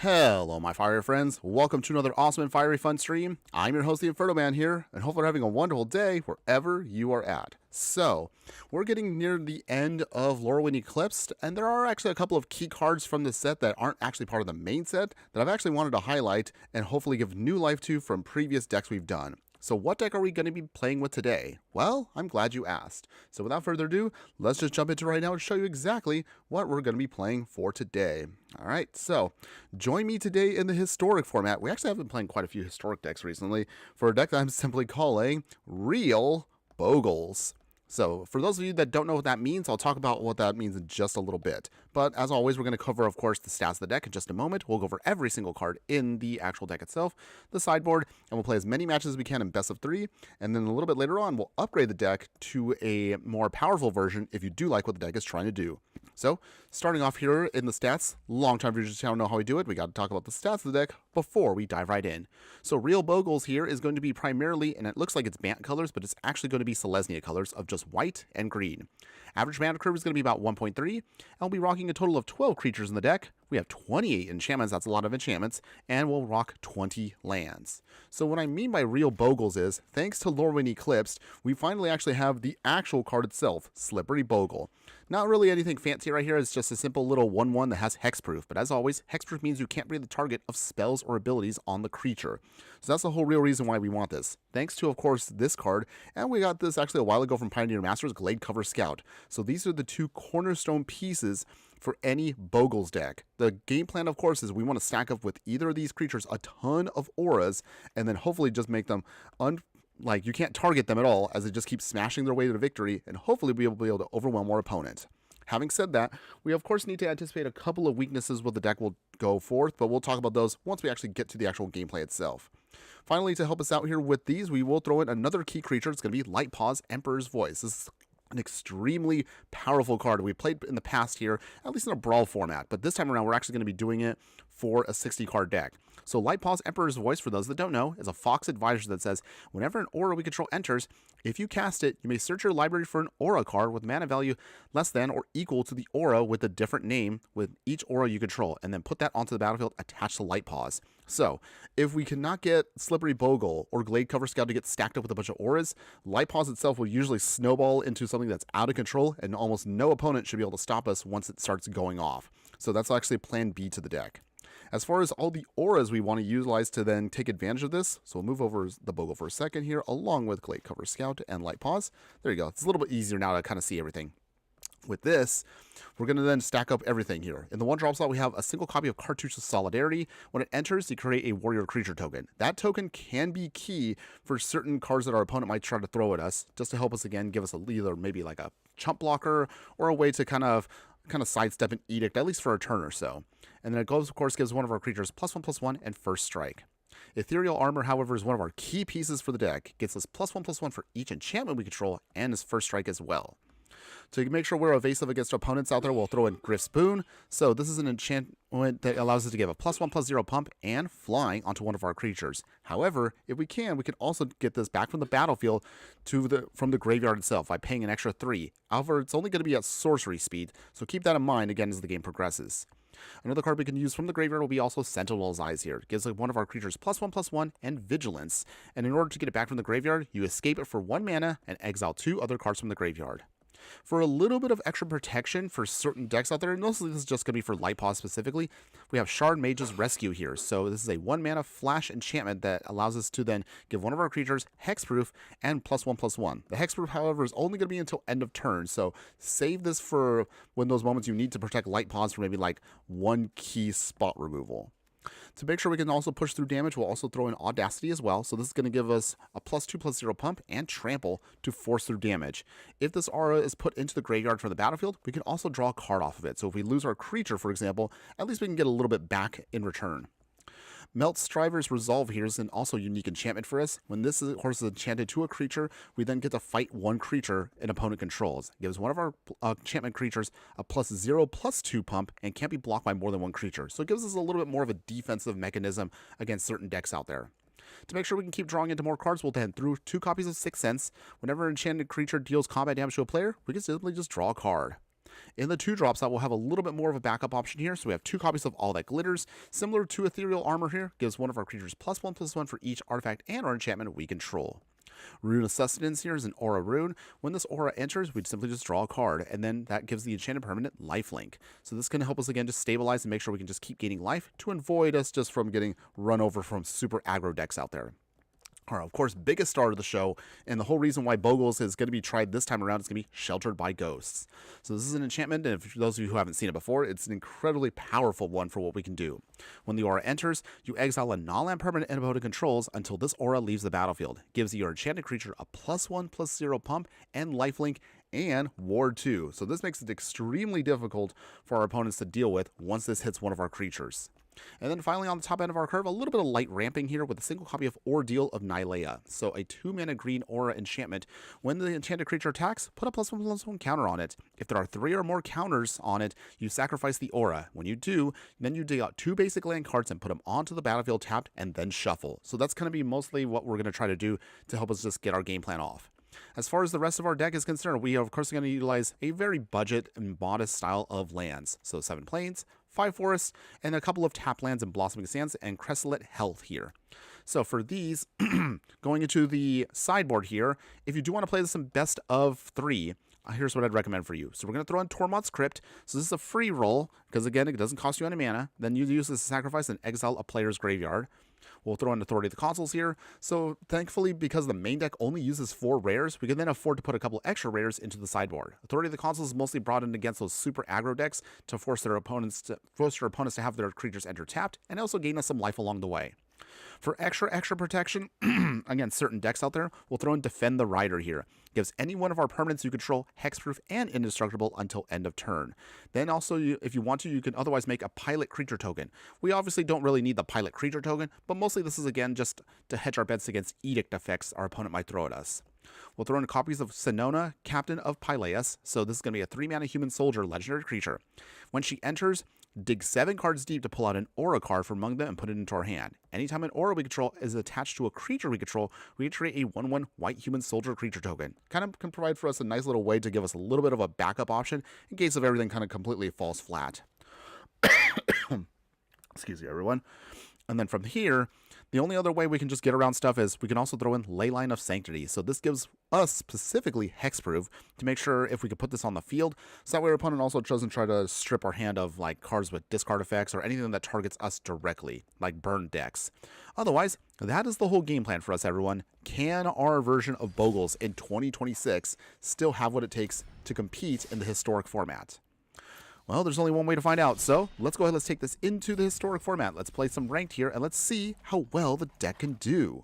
Hello, my fiery friends. Welcome to another awesome and fiery fun stream. I'm your host, the Infernoman here, and hopefully you're having a wonderful day wherever you are at. So, we're getting near the end of Lorwyn Eplised, and there are actually a couple of key cards from the set that aren't actually part of the main set that I've actually wanted to highlight and hopefully give new life to from previous decks we've done. So what deck are we going to be playing with today? Well, I'm glad you asked. So without further ado, let's just jump into it right now and show you exactly what we're going to be playing for today. Alright, so join me today in the historic format. We actually have been playing quite a few historic decks recently for a deck that I'm simply calling Real Bogles. So, for those of you that don't know what that means, I'll talk about what that means in just a little bit. But, as always, we're going to cover, of course, the stats of the deck in just a moment. We'll go over every single card in the actual deck itself, the sideboard, and we'll play as many matches as we can in best of 3. And then a little bit later on, we'll upgrade the deck to a more powerful version if you do like what the deck is trying to do. So, starting off here in the stats, long-time viewers of the channel know how we do it. We got to talk about the stats of the deck before we dive right in. So, Real Bogles here is going to be primarily, and it looks like it's Bant colors, but it's actually going to be Selesnya colors of just white and green. Average mana curve is going to be about 1.3, and we'll be rocking a total of 12 creatures in the deck. We have 28 enchantments, that's a lot of enchantments, and we'll rock 20 lands. So what I mean by Real Bogles is, thanks to Lorwyn Eplised, we finally actually have the actual card itself, Slippery Bogle. Not really anything fancy right here, it's just a simple little 1/1 that has hexproof, but as always, hexproof means you can't be the target of spells or abilities on the creature. So that's the whole real reason why we want this. Thanks to, of course, this card, and we got this actually a while ago from Pioneer Masters, Glade Cover Scout. So these are the two cornerstone pieces for any Bogles deck. The game plan, of course, is we want to stack up with either of these creatures a ton of auras, and then hopefully just make them like you can't target them at all as they just keep smashing their way to victory, and hopefully be able to overwhelm our opponent. Having said that, we of course need to anticipate a couple of weaknesses where the deck will go forth, but we'll talk about those once we actually get to the actual gameplay itself. Finally, to help us out here with these, we will throw in another key creature. It's going to be Lightpaws, Emperor's Voice. This is an extremely powerful card we played in the past here, at least in a brawl format, but this time around we're actually going to be doing it for a 60 card deck. So Lightpaws Emperor's Voice, for those that don't know, is a Fox advisor that says whenever an aura we control enters, if you cast it, you may search your library for an aura card with mana value less than or equal to the aura with a different name with each aura you control, and then put that onto the battlefield attached to Lightpaws. So if we cannot get Slippery Bogle or Glade Cover Scout to get stacked up with a bunch of auras, Lightpaws itself will usually snowball into something that's out of control, and almost no opponent should be able to stop us once it starts going off. So that's actually plan B to the deck. As far as all the auras we want to utilize to then take advantage of this, so we'll move over the Bogle for a second here, along with Glade Cover Scout and Lightpaws. There you go. It's a little bit easier now to kind of see everything. With this, we're going to then stack up everything here. In the one drop slot, we have a single copy of Cartouche of Solidarity. When it enters, you create a warrior creature token. That token can be key for certain cards that our opponent might try to throw at us, just to help us again, give us a lead or maybe like a chump blocker or a way to kind of sidestep an edict, at least for a turn or so. And then it goes, of course, gives one of our creatures +1/+1 and first strike. Ethereal Armor, however, is one of our key pieces for the deck. Gets us +1/+1 for each enchantment we control and his first strike as well. To make sure we're evasive against opponents out there, we'll throw in Griff's Boon. So this is an enchantment that allows us to give a +1/+0 pump and flying onto one of our creatures. However, if we can also get this back from the battlefield from the graveyard itself by paying an extra 3. However, it's only going to be at sorcery speed, so keep that in mind again as the game progresses. Another card we can use from the graveyard will be also Sentinel's Eyes here. It gives one of our creatures +1/+1 and Vigilance. And in order to get it back from the graveyard, you escape it for 1 mana and exile 2 other cards from the graveyard. For a little bit of extra protection for certain decks out there, and mostly this is just going to be for Lightpaws specifically, we have Shard Mage's Rescue here. So this is a 1 mana flash enchantment that allows us to then give one of our creatures hexproof and +1/+1. The hexproof, however, is only going to be until end of turn, so save this for when those moments you need to protect Lightpaws for maybe like one key spot removal. To make sure we can also push through damage, we'll also throw in Audacity as well. So this is going to give us a +2/+0 pump and trample to force through damage. If this aura is put into the graveyard from the battlefield, we can also draw a card off of it. So if we lose our creature, for example, at least we can get a little bit back in return. Melt Striver's Resolve here is an also unique enchantment for us. When this, of course, is enchanted to a creature, we then get to fight one creature an opponent controls. It gives one of our enchantment creatures a +0/+2 pump and can't be blocked by more than one creature. So it gives us a little bit more of a defensive mechanism against certain decks out there. To make sure we can keep drawing into more cards, we'll then through 2 copies of Sixth Sense. Whenever an enchanted creature deals combat damage to a player, we can simply just draw a card. In the 2-drops, that will have a little bit more of a backup option here. So we have 2 copies of All That Glitters. Similar to Ethereal Armor here, gives one of our creatures +1/+1 for each artifact and or enchantment we control. Rune of Sustenance here is an aura rune. When this aura enters, we'd simply just draw a card, and then that gives the enchanted permanent lifelink. So this can help us again just stabilize and make sure we can just keep gaining life to avoid us just from getting run over from super aggro decks out there. Our, of course, biggest star of the show, and the whole reason why Bogles is going to be tried this time around is going to be Sheltered by Ghosts. So this is an enchantment, and for those of you who haven't seen it before, it's an incredibly powerful one for what we can do. When the aura enters, you exile a non-land permanent and opponent controls until this aura leaves the battlefield. Gives your enchanted creature a +1/+0 pump and lifelink and ward 2. So this makes it extremely difficult for our opponents to deal with once this hits one of our creatures. And then finally on the top end of our curve, a little bit of light ramping here with a single copy of Ordeal of Nylea. So a 2-mana green aura enchantment. When the enchanted creature attacks, put a +1/+1 counter on it. If there are 3 or more counters on it, you sacrifice the aura. When you do, then you dig out 2 basic land cards and put them onto the battlefield tapped and then shuffle. So that's going to be mostly what we're going to try to do to help us just get our game plan off. As far as the rest of our deck is concerned, we are of course going to utilize a very budget and modest style of lands. So 7 plains, 5 forests, and a couple of tap lands and blossoming sands and Crestlet Health here. So for these, going into the sideboard here, if you do want to play this in best of 3, here's what I'd recommend for you. So we're going to throw in Tormod's Crypt. So this is a free roll, because again, it doesn't cost you any mana. Then you use this to sacrifice and exile a player's graveyard. We'll throw in Authority of the Consuls here. So thankfully, because the main deck only uses 4 rares, we can then afford to put a couple extra rares into the sideboard. Authority of the Consuls is mostly brought in against those super aggro decks to force their opponents to have their creatures enter tapped and also gain us some life along the way. For extra protection against certain decks out there, we'll throw in Defend the Rider here. Gives any one of our permanents you control hexproof and indestructible until end of turn. Then also, if you want to, you can otherwise make a Pilot Creature token. We obviously don't really need the Pilot Creature token, but mostly this is again just to hedge our bets against edict effects our opponent might throw at us. We'll throw in copies of Sinona, Captain of Pyleas. So this is going to be a 3-mana human soldier legendary creature. When she enters, dig 7 cards deep to pull out an aura card from among them and put it into our hand. Anytime an aura we control is attached to a creature we control, we can create a 1/1 white human soldier creature token. Kind of can provide for us a nice little way to give us a little bit of a backup option in case of everything kind of completely falls flat. Excuse me, everyone. And then from here, the only other way we can just get around stuff is we can also throw in Leyline of Sanctity. So this gives us specifically hexproof to make sure if we could put this on the field, so that way our opponent also doesn't try to strip our hand of like cards with discard effects or anything that targets us directly, like burn decks. Otherwise, that is the whole game plan for us, everyone. Can our version of Bogles in 2026 still have what it takes to compete in the historic format? Well, there's only one way to find out, so let's go ahead, let's take this into the historic format. Let's play some ranked here, and let's see how well the deck can do.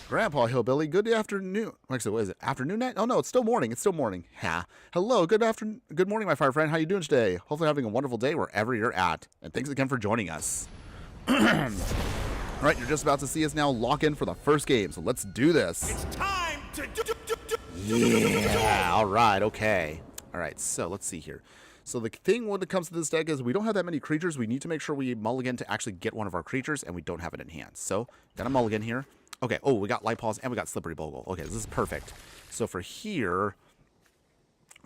Grandpa Hillbilly, good afternoon. Actually, what is it? Afternoon night? Oh no, it's still morning. It's still morning. Ha. Hello, good morning, my fire friend. How you doing today? Hopefully having a wonderful day wherever you're at. And thanks again for joining us. Alright, you're just about to see us now lock in for the first game, so let's do this. It's time to Yeah, alright, okay. Alright, so let's see here. So the thing when it comes to this deck is we don't have that many creatures. We need to make sure we mulligan to actually get one of our creatures, and we don't have it in hand. So, got a mulligan here. Okay, oh, we got Light Paws and we got Slippery Bogle. Okay, this is perfect. So for here,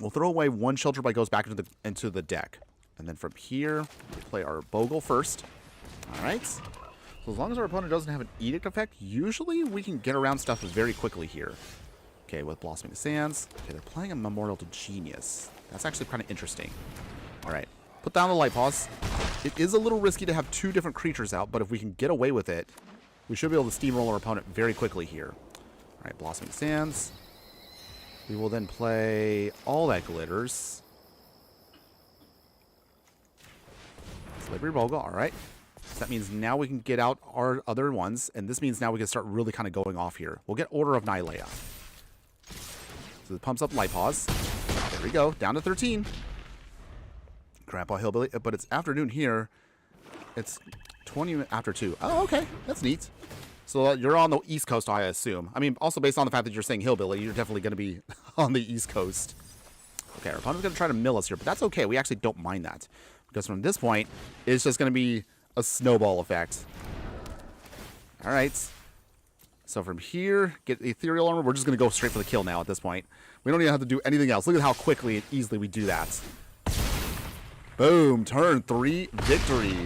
we'll throw away 1 Shelter by Ghost back into the deck. And then from here, we play our Bogle first. Alright. So as long as our opponent doesn't have an Edict effect, usually we can get around stuff very quickly here. Okay, with Blossoming Sands. Okay, they're playing a Memorial to Genius. That's actually kind of interesting. Alright, put down the Light Paws. It is a little risky to have 2 different creatures out, but if we can get away with it, we should be able to steamroll our opponent very quickly here. Alright, Blossoming Sands. We will then play All That Glitters. Slippery Bogle, alright. So that means now we can get out our other ones, and this means now we can start really kind of going off here. We'll get Order of Nylea. So it pumps up Light Paws. There we go, down to 13. Grandpa Hillbilly, but it's afternoon here. It's 20 after 2. Oh, okay, that's neat. So you're on the East Coast, I assume. I mean, also based on the fact that you're saying Hillbilly, you're definitely going to be on the East Coast. Okay, our opponent's going to try to mill us here, but that's okay. We actually don't mind that. Because from this point, it's just going to be a snowball effect. Alright. So from here, get Ethereal Armor. We're just going to go straight for the kill now at this point. We don't even have to do anything else. Look at how quickly and easily we do that. Boom. Turn 3 victory.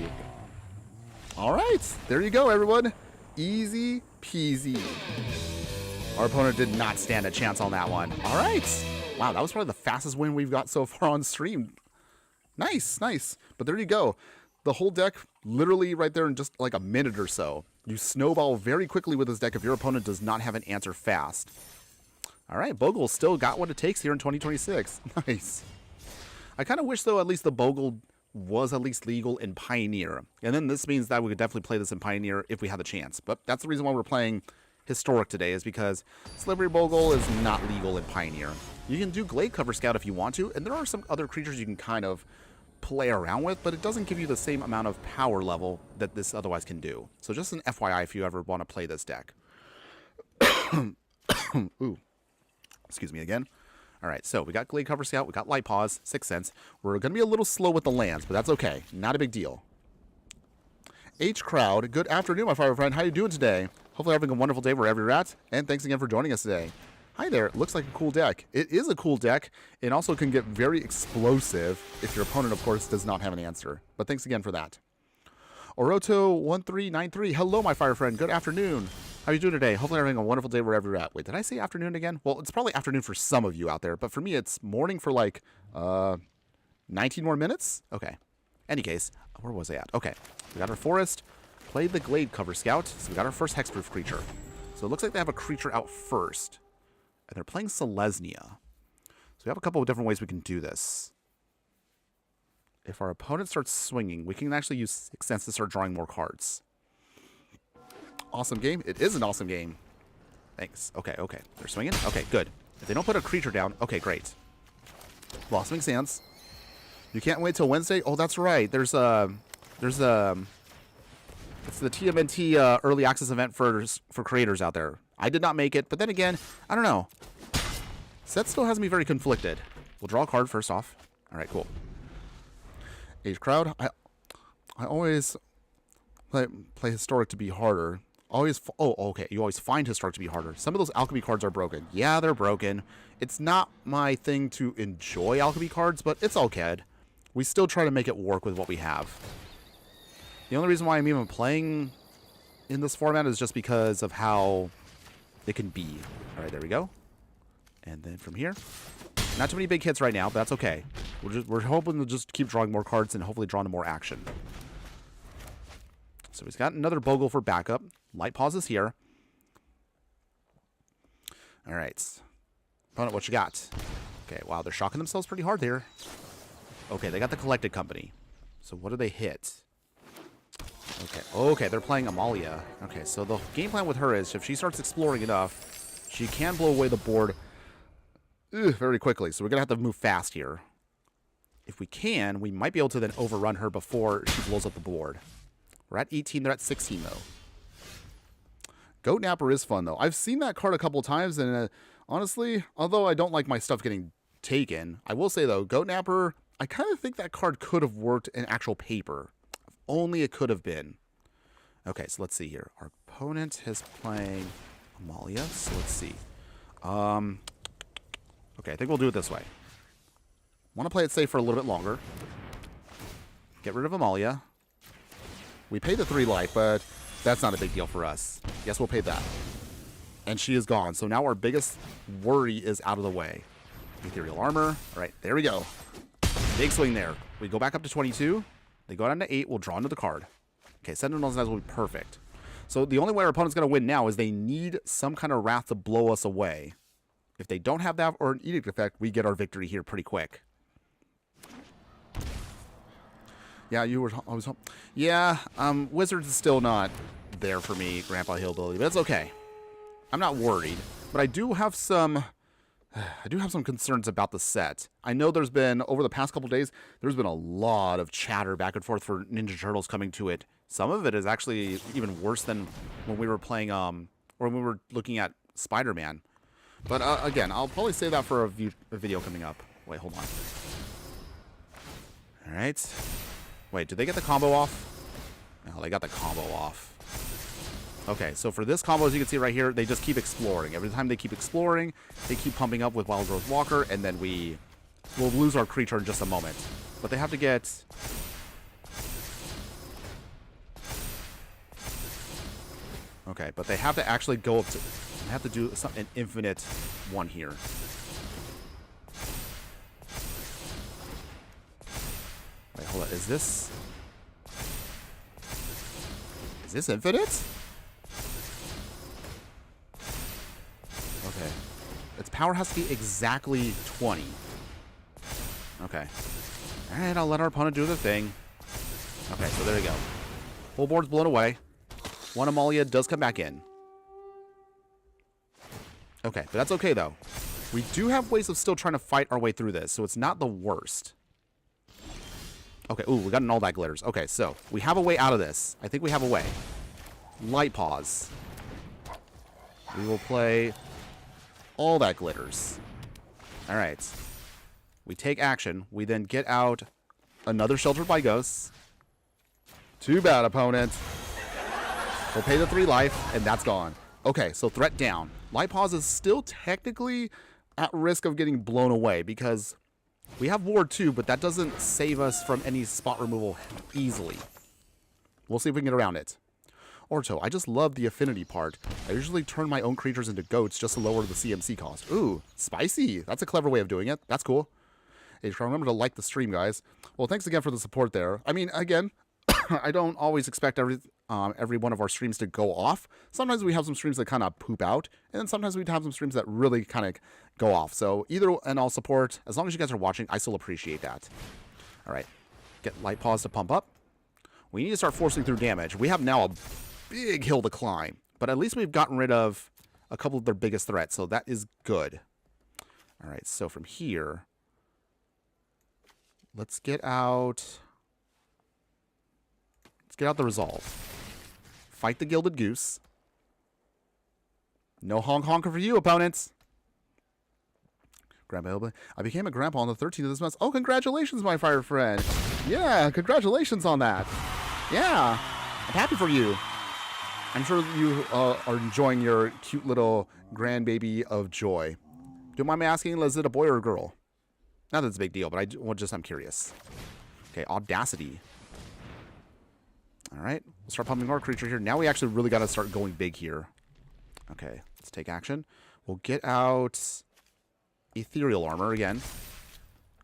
All right. There you go, everyone. Easy peasy. Our opponent did not stand a chance on that one. All right. Wow, that was probably the fastest win we've got so far on stream. Nice, nice. But there you go. The whole deck, literally right there in just like a minute or so. You snowball very quickly with this deck if your opponent does not have an answer fast. All right, Bogles still got what it takes here in 2026. Nice. I kind of wish, though, at least the Bogle was at least legal in Pioneer. And then this means that we could definitely play this in Pioneer if we had the chance. But that's the reason why we're playing Historic today, is because Slippery Bogle is not legal in Pioneer. You can do Glade Cover Scout if you want to, and there are some other creatures you can kind of play around with, but it doesn't give you the same amount of power level that this otherwise can do. So just an FYI if you ever want to play this deck. Ooh. Excuse me again. All right, so we got Glade Cover Scout, we got Light Paws, 6 cents. We're going to be a little slow with the lands, but that's okay. Not a big deal. H Crowd, good afternoon, my fire friend. How you doing today? Hopefully having a wonderful day wherever you're at, and thanks again for joining us today. Hi there, it looks like a cool deck. It is a cool deck. It also can get very explosive if your opponent, of course, does not have an answer. But thanks again for that. Oroto1393, hello, my fire friend. Good afternoon. How are you doing today? Hopefully you're having a wonderful day wherever you're at. Wait, did I say afternoon again? Well, it's probably afternoon for some of you out there, but for me, it's morning for like 19 more minutes? Okay. Any case, where was I at? Okay, we got our forest, played the Glade Cover Scout, so we got our first hexproof creature. So it looks like they have a creature out first. And they're playing Selesnya. So we have a couple of different ways we can do this. If our opponent starts swinging, we can actually use 6 cents to start drawing more cards. Awesome game. It is an awesome game. Thanks. Okay, okay. They're swinging? Okay, good. If they don't put a creature down, okay, great. Blossoming Sands. You can't wait till Wednesday? Oh, that's right. It's the TMNT early access event for creators out there. I did not make it, but then again, I don't know. Set still has me very conflicted. We'll draw a card first off. All right, cool. Age Crowd. I always play Historic to be harder. Okay. You always find Historic to be harder. Some of those Alchemy cards are broken. Yeah, they're broken. It's not my thing to enjoy Alchemy cards, but it's okay. We still try to make it work with what we have. The only reason why I'm even playing in this format is just because of how it can be. All right, there we go. And then from here, not too many big hits right now, but that's okay. We're hoping to just keep drawing more cards and hopefully draw into more action. So he's got another Bogle for backup. Light Paws is here. All right. Opponent, what you got? Okay, wow, they're shocking themselves pretty hard there. Okay, they got the Collected Company. So what do they hit? Okay, they're playing Amalia. Okay, so the game plan with her is if she starts exploring enough, she can blow away the board very quickly. So we're going to have to move fast here. If we can, we might be able to then overrun her before she blows up the board. We're at 18, they're at 16, though. Goat Napper is fun, though. I've seen that card a couple times, and honestly, although I don't like my stuff getting taken, I will say, though, Goat Napper, I kind of think that card could have worked in actual paper. Only it could have been. Okay, so let's see here. Our opponent is playing Amalia, so let's see. Okay, I think we'll do it this way. Want to play it safe for a little bit longer. Get rid of Amalia. We pay the 3 life, but that's not a big deal for us. Yes, we'll pay that. And she is gone, so now our biggest worry is out of the way. Ethereal Armor. All right, there we go. Big swing there. We go back up to 22. They go down to 8. We'll draw into the card. Okay, Sentinel's Knives will be perfect. So the only way our opponent's going to win now is they need some kind of Wrath to blow us away. If they don't have that or an Edict effect, we get our victory here pretty quick. Yeah, you were always home. Yeah, Wizards is still not there for me, Grandpa Hillbilly, but it's okay. I'm not worried, but I do have some concerns about the set. I know there's been, over the past couple days, there's been a lot of chatter back and forth for Ninja Turtles coming to it. Some of it is actually even worse than when we were playing, or when we were looking at Spider-Man. But again, I'll probably save that for a video coming up. Wait, hold on. All right. Wait, did they get the combo off? No, they got the combo off. Okay, so for this combo, as you can see right here, they just keep exploring. Every time they keep exploring, they keep pumping up with Wild Growth Walker, and then we'll lose our creature in just a moment. But they have to get... Okay, but they have to actually go up to... They have to do an infinite one here. Wait, hold on. Is this infinite? Okay. Its power has to be exactly 20. Okay. Alright, I'll let our opponent do the thing. Okay, so there we go. Whole board's blown away. One Amalia does come back in. Okay, but that's okay, though. We do have ways of still trying to fight our way through this, so it's not the worst. Okay, ooh, we got an all that glitters. Okay, so we have a way out of this. I think we have a way. Light pause. We will play all that glitters. All right. We take action. We then get out another Sheltered by Ghosts. Too bad, opponent. We'll pay the 3 life, and that's gone. Okay, so threat down. Light pause is still technically at risk of getting blown away because we have Ward 2, but that doesn't save us from any spot removal easily. We'll see if we can get around it. Orto, I just love the affinity part. I usually turn my own creatures into goats just to lower the CMC cost. Ooh, spicy. That's a clever way of doing it. That's cool. Hey, remember to like the stream, guys. Well, thanks again for the support there. I mean, again, I don't always expect every one of our streams to go off. Sometimes we have some streams that kind of poop out, and then sometimes we have some streams that really kind of go off. So either and all support, as long as you guys are watching, I still appreciate that. All right, get Light Pause to pump up. We need to start forcing through damage. We have now a big hill to climb, but at least we've gotten rid of a couple of their biggest threats, so that is good. All right, so from here, let's get out the Resolve. Fight the Gilded Goose. No honker for you, opponents. Grandpa, I became a grandpa on the 13th of this month. Oh, congratulations, my fire friend. Yeah, congratulations on that. Yeah, I'm happy for you. I'm sure you are enjoying your cute little grandbaby of joy. Don't mind me asking, is it a boy or a girl? Not that it's a big deal, but I'm curious. Okay, Audacity. All right, we'll start pumping more creature here. Now we actually really got to start going big here. Okay, let's take action. We'll get out Ethereal Armor again.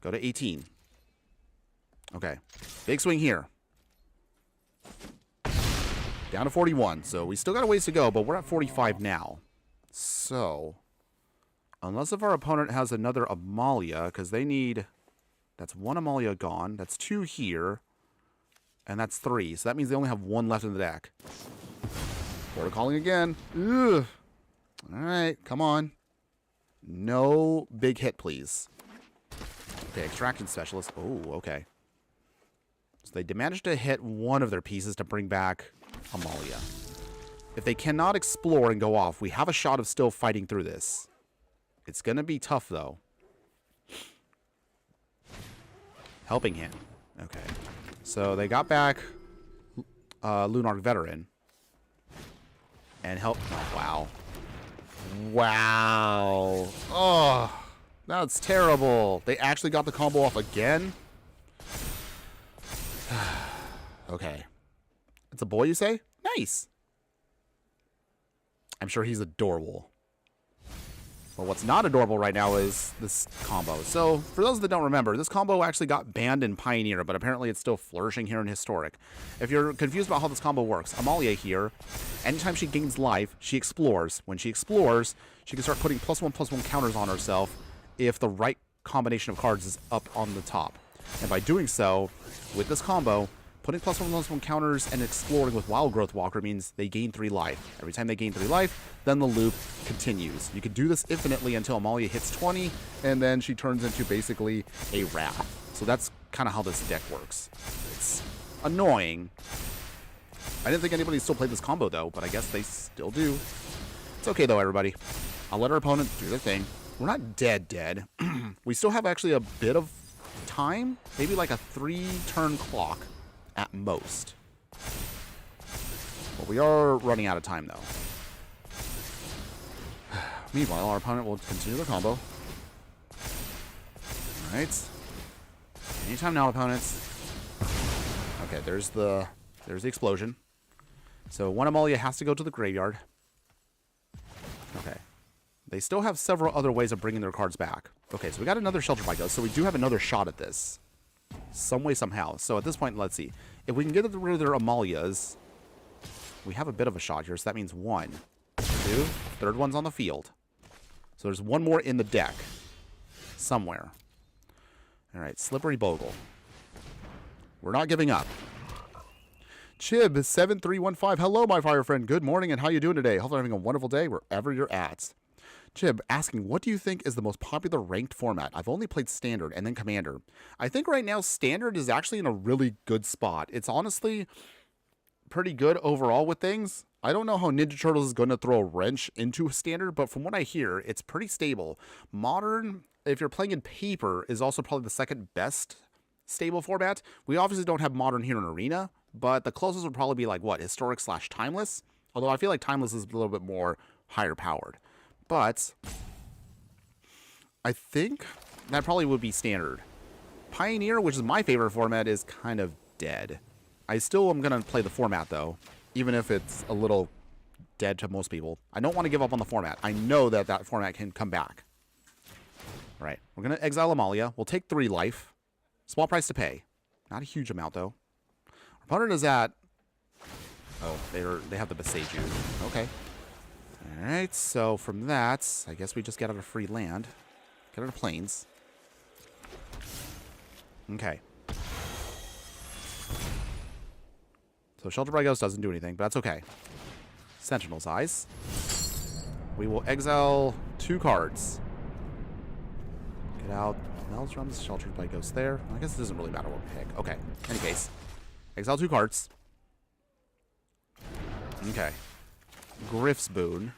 Go to 18. Okay, big swing here. Down to 41. So we still got a ways to go, but we're at 45 now. So, unless if our opponent has another Amalia, because they need... That's 1 Amalia gone. That's 2 here. And that's 3. So that means they only have 1 left in the deck. Border Calling again. Ugh. Alright, come on. No big hit, please. Okay, Extraction Specialist. Oh, okay. So they managed to hit 1 of their pieces to bring back Amalia. If they cannot explore and go off, we have a shot of still fighting through this. It's going to be tough, though. Helping Hand. Okay. So they got back Lunarch Veteran. And help... Oh, wow. Wow. Oh, that's terrible. They actually got the combo off again? Okay. It's a boy, you say? Nice. I'm sure he's adorable. But what's not adorable right now is this combo. So, for those that don't remember, this combo actually got banned in Pioneer, but apparently it's still flourishing here in Historic. If you're confused about how this combo works, Amalia here, anytime she gains life, she explores. When she explores, she can start putting +1/+1 counters on herself if the right combination of cards is up on the top. And by doing so, with this combo, putting +1/+1 counters and exploring with Wild Growth Walker means they gain 3 life. Every time they gain 3 life, then the loop continues. You can do this infinitely until Amalia hits 20, and then she turns into basically a Wrath. So that's kind of how this deck works. It's annoying. I didn't think anybody still played this combo, though, but I guess they still do. It's okay, though, everybody. I'll let our opponent do their thing. We're not dead. We still have actually a bit of time, maybe like a 3-turn clock. At most. But we are running out of time, though. Meanwhile, our opponent will continue their combo. Alright. Anytime now, opponents. Okay, there's the explosion. So one Amalia has to go to the graveyard. Okay. They still have several other ways of bringing their cards back. Okay, so we got another Shelter by Ghost, so we do have another shot at this. Some way, somehow. So at this point, let's see. If we can get rid of their Amalias, we have a bit of a shot here. So that means 1, 2, third one's on the field. So there's one more in the deck. Somewhere. Alright, Slippery Bogle. We're not giving up. Chib7315. Hello, my fire friend. Good morning, and how you doing today? Hopefully having a wonderful day wherever you're at. Chib asking, what do you think is the most popular ranked format? I've only played Standard and then Commander. I think right now Standard is actually in a really good spot. It's honestly pretty good overall with things. I don't know how Ninja Turtles is going to throw a wrench into Standard, but from what I hear, it's pretty stable. Modern, if you're playing in paper, is also probably the second best stable format. We obviously don't have Modern here in Arena, but the closest would probably be like, what, Historic / Timeless? Although I feel like Timeless is a little bit more higher powered. But I think that probably would be Standard. Pioneer, which is my favorite format, is kind of dead. I still am going to play the format, though, even if it's a little dead to most people. I don't want to give up on the format. I know that that format can come back. All right, we're going to exile Amalia. We'll take 3 life. Small price to pay. Not a huge amount, though. Our opponent is at... Oh, they have the Beseiju. Okay. Alright, so from that, I guess we just get out of free land. Get out of plains. Okay. So Shelter by Ghost doesn't do anything, but that's okay. Sentinel's Eyes. We will exile 2 cards. Get out Maelstrom's Sheltered by Ghost there. I guess it doesn't really matter what we pick. Okay, in any case. Exile 2 cards. Okay. Griff's Boon.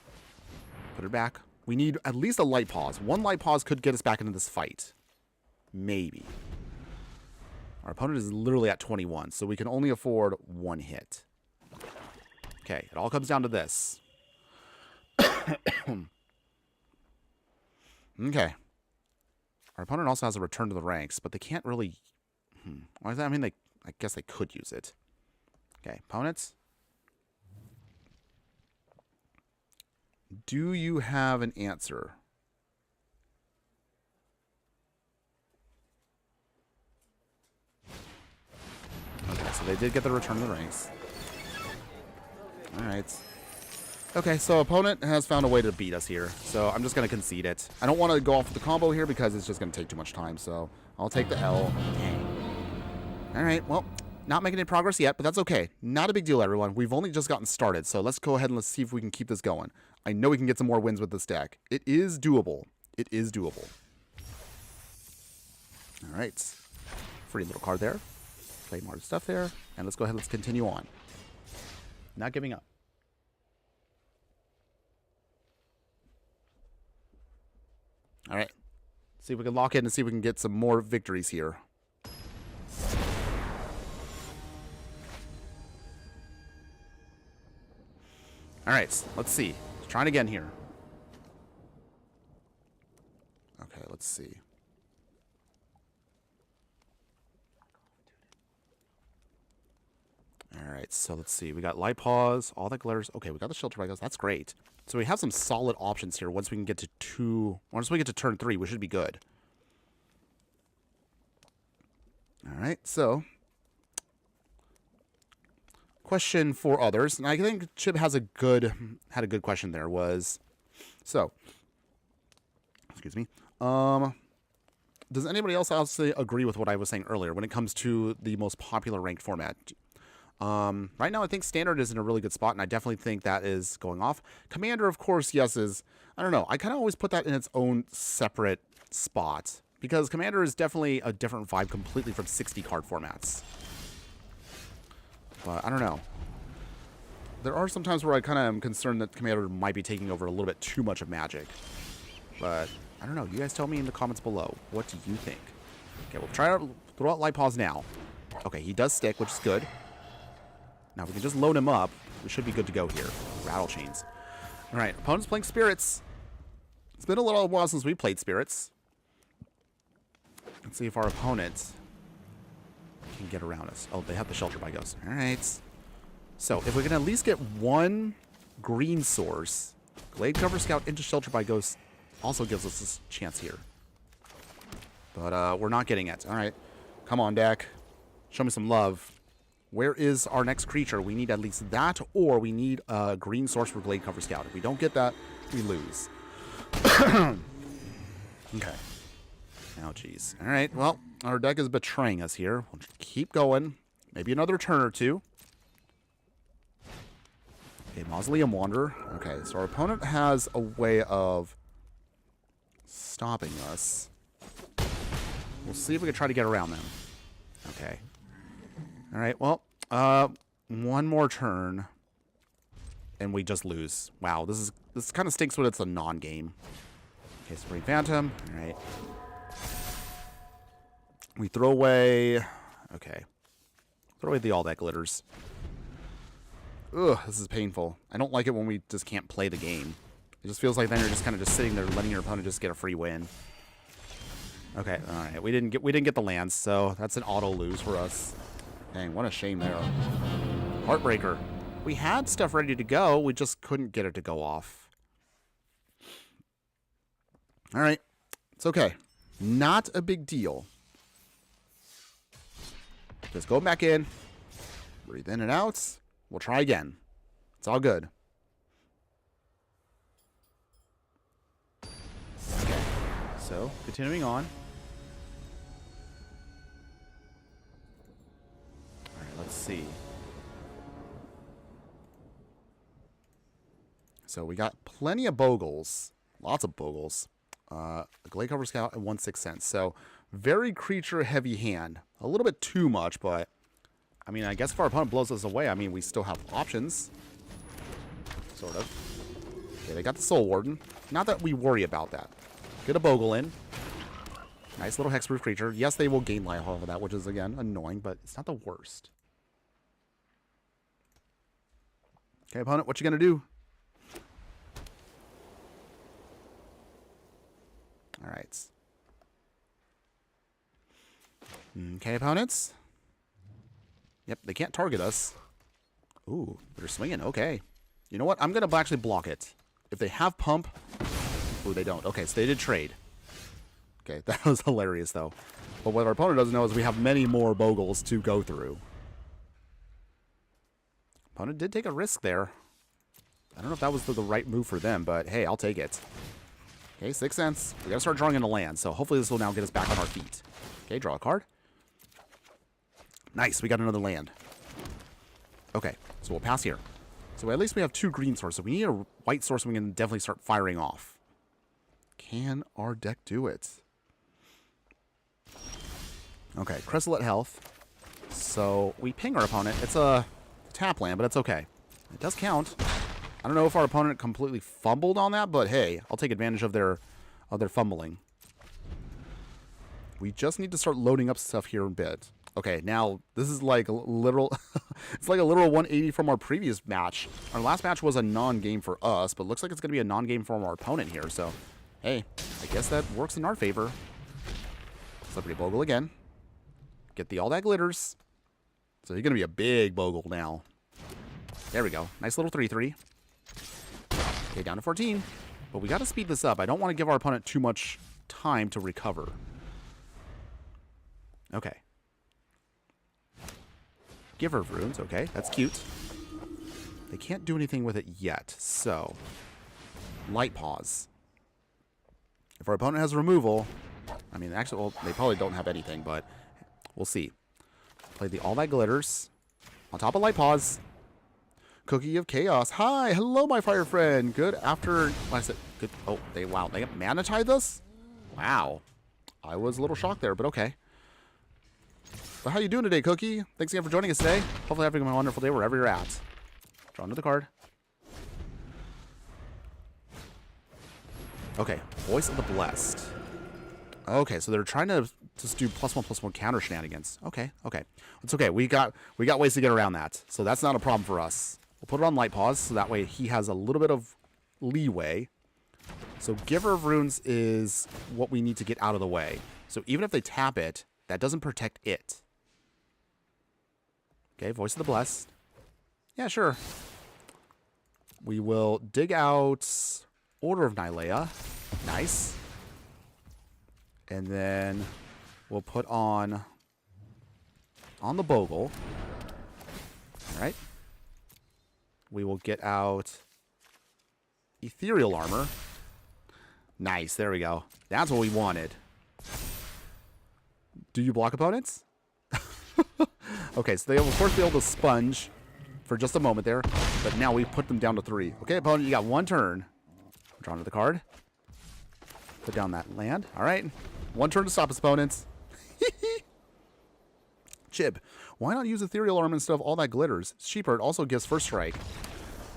Put her back. We need at least a Light Pause. 1 Light Pause could get us back into this fight. Maybe. Our opponent is literally at 21, so we can only afford 1 hit. Okay, it all comes down to this. Okay. Our opponent also has a Return to the Ranks, but they can't really... Why is that? I mean, I guess they could use it. Okay, opponents. Do you have an answer? Okay, so they did get the Return of the Ranks. Alright. Okay, so opponent has found a way to beat us here. So I'm just going to concede it. I don't want to go off with the combo here because it's just going to take too much time. So I'll take the L. Alright, well, not making any progress yet, but that's okay. Not a big deal, everyone. We've only just gotten started. So let's go ahead and let's see if we can keep this going. I know we can get some more wins with this deck. It is doable. It is doable. Alright. Free little card there. Play more stuff there. And let's go ahead. Let's continue on. Not giving up. Alright. See if we can lock in and see if we can get some more victories here. Alright. Let's see. Trying again here. Okay, let's see. Alright, so let's see. We got Light Pause, all that glitters. Okay, we got the Shelter by Ghost. That's great. So we have some solid options here once we can get to once we get to turn 3, we should be good. Alright, so question for others, and I think Chib has had a good question there, was so excuse me. Does anybody else also agree with what I was saying earlier when it comes to the most popular ranked format? Right now I think Standard is in a really good spot, and I definitely think that is going off. Commander, of course, yes, is, I don't know, I kind of always put that in its own separate spot, because Commander is definitely a different vibe completely from 60 card formats. But I don't know. There are some times where I kind of am concerned that Commander might be taking over a little bit too much of Magic. But I don't know. You guys tell me in the comments below. What do you think? Okay, we'll try to throw out Light Pause now. Okay, he does stick, which is good. Now we can just load him up. we should be good to go here. Rattle chains. All right, opponent's playing spirits. It's been a little while since we played spirits. Let's see if our opponent can get around us. Oh, they have the shelter by ghost. All right. So if we can at least get one green source, Glade Cover Scout into shelter by ghost also gives us this chance here. But we're not getting it. All right. Come on, deck. Show me some love. Where is our next creature? We need at least that, or we need a green source for Glade Cover Scout. If we don't get that, we lose. Okay. Oh, geez. All right. Well, our deck is betraying us here. We'll keep going. Maybe another turn or two. Okay, Mausoleum Wanderer. Okay, so our opponent has a way of stopping us. We'll see if we can try to get around them. Okay. All right, well, one more turn, and we just lose. Wow, this kind of stinks when it's a non-game. Okay, Spring Phantom. All right. We throw away... Okay. Throw away the All That Glitters. Ugh, this is painful. I don't like it when we just can't play the game. It just feels like then you're just kind of just sitting there letting your opponent just get a free win. Okay, all right. We didn't get the lands, so that's an auto lose for us. Dang, what a shame there. Heartbreaker. We had stuff ready to go. We just couldn't get it to go off. All right. It's okay. Not a big deal. Just go back in. Breathe in and out. We'll try again. It's all good. Okay. So, continuing on. Alright, let's see. So, we got plenty of Bogles. Lots of Bogles. A Glade Cover Scout and 1/6 cents. So, very creature-heavy hand. A little bit too much, but... I mean, I guess if our opponent blows us away, I mean, we still have options. Sort of. Okay, they got the Soul Warden. Not that we worry about that. Get a Bogle in. Nice little hexproof creature. Yes, they will gain life off of that, which is, again, annoying, but it's not the worst. Okay, opponent, what you gonna do? All right. Okay, opponents. Yep, they can't target us. Ooh, they're swinging. Okay. You know what? I'm going to actually block it. If they have pump... Ooh, they don't. Okay, so they did trade. Okay, that was hilarious, though. But what our opponent doesn't know is we have many more Bogles to go through. Opponent did take a risk there. I don't know if that was the right move for them, but hey, I'll take it. Okay, 6 cents. We got to start drawing into land, so hopefully this will now get us back on our feet. Okay, draw a card. Nice, we got another land. Okay, so we'll pass here. So at least we have 2 green sources. We need a white source so we can definitely start firing off. Can our deck do it? Okay, Chrysalit Health. So we ping our opponent. It's a tap land, but it's okay. It does count. I don't know if our opponent completely fumbled on that, but hey, I'll take advantage of their fumbling. We just need to start loading up stuff here a bit. Okay, now this is like a literal... it's like a literal 180 from our previous match. Our last match was a non-game for us, but looks like it's going to be a non-game from our opponent here. So, hey, I guess that works in our favor. Slippery Bogle again. Get the All That Glitters. So you're going to be a big Bogle now. There we go. Nice little 3/3. Okay, down to 14. But we got to speed this up. I don't want to give our opponent too much time to recover. Okay. Giver of Runes, okay, that's cute. They can't do anything with it yet, so... Light Pause. If our opponent has removal... I mean, actually, well, they probably don't have anything, but... We'll see. Play the All That Glitters. On top of Light Pause. Cookie of Chaos. Hi, hello, my fire friend. Good after... I said, good... Oh, wow, they mana tithe us? Wow. I was a little shocked there, but okay. But how you doing today, Cookie? Thanks again for joining us today. Hopefully having a wonderful day wherever you're at. Draw another card. Okay, Voice of the Blessed. Okay, so they're trying to just do +1/+1 counter shenanigans. Okay, okay. It's okay. We got ways to get around that. So that's not a problem for us. We'll put it on light pause, so that way he has a little bit of leeway. So Giver of Runes is what we need to get out of the way. So even if they tap it, that doesn't protect it. Okay, Voice of the Blessed. Yeah, sure. We will dig out Order of Nylea. Nice. And then we'll put on the Bogle. All right. We will get out Ethereal Armor. Nice, there we go. That's what we wanted. Do you block opponents? Okay, so they'll of course be able to sponge for just a moment there, but now we put them down to 3. Okay, opponent, you got 1 turn. Draw another card. Put down that land. All right. 1 turn to stop his opponents. Chib, why not use Ethereal Armor instead of all that glitters? It's cheaper. It also gives first strike.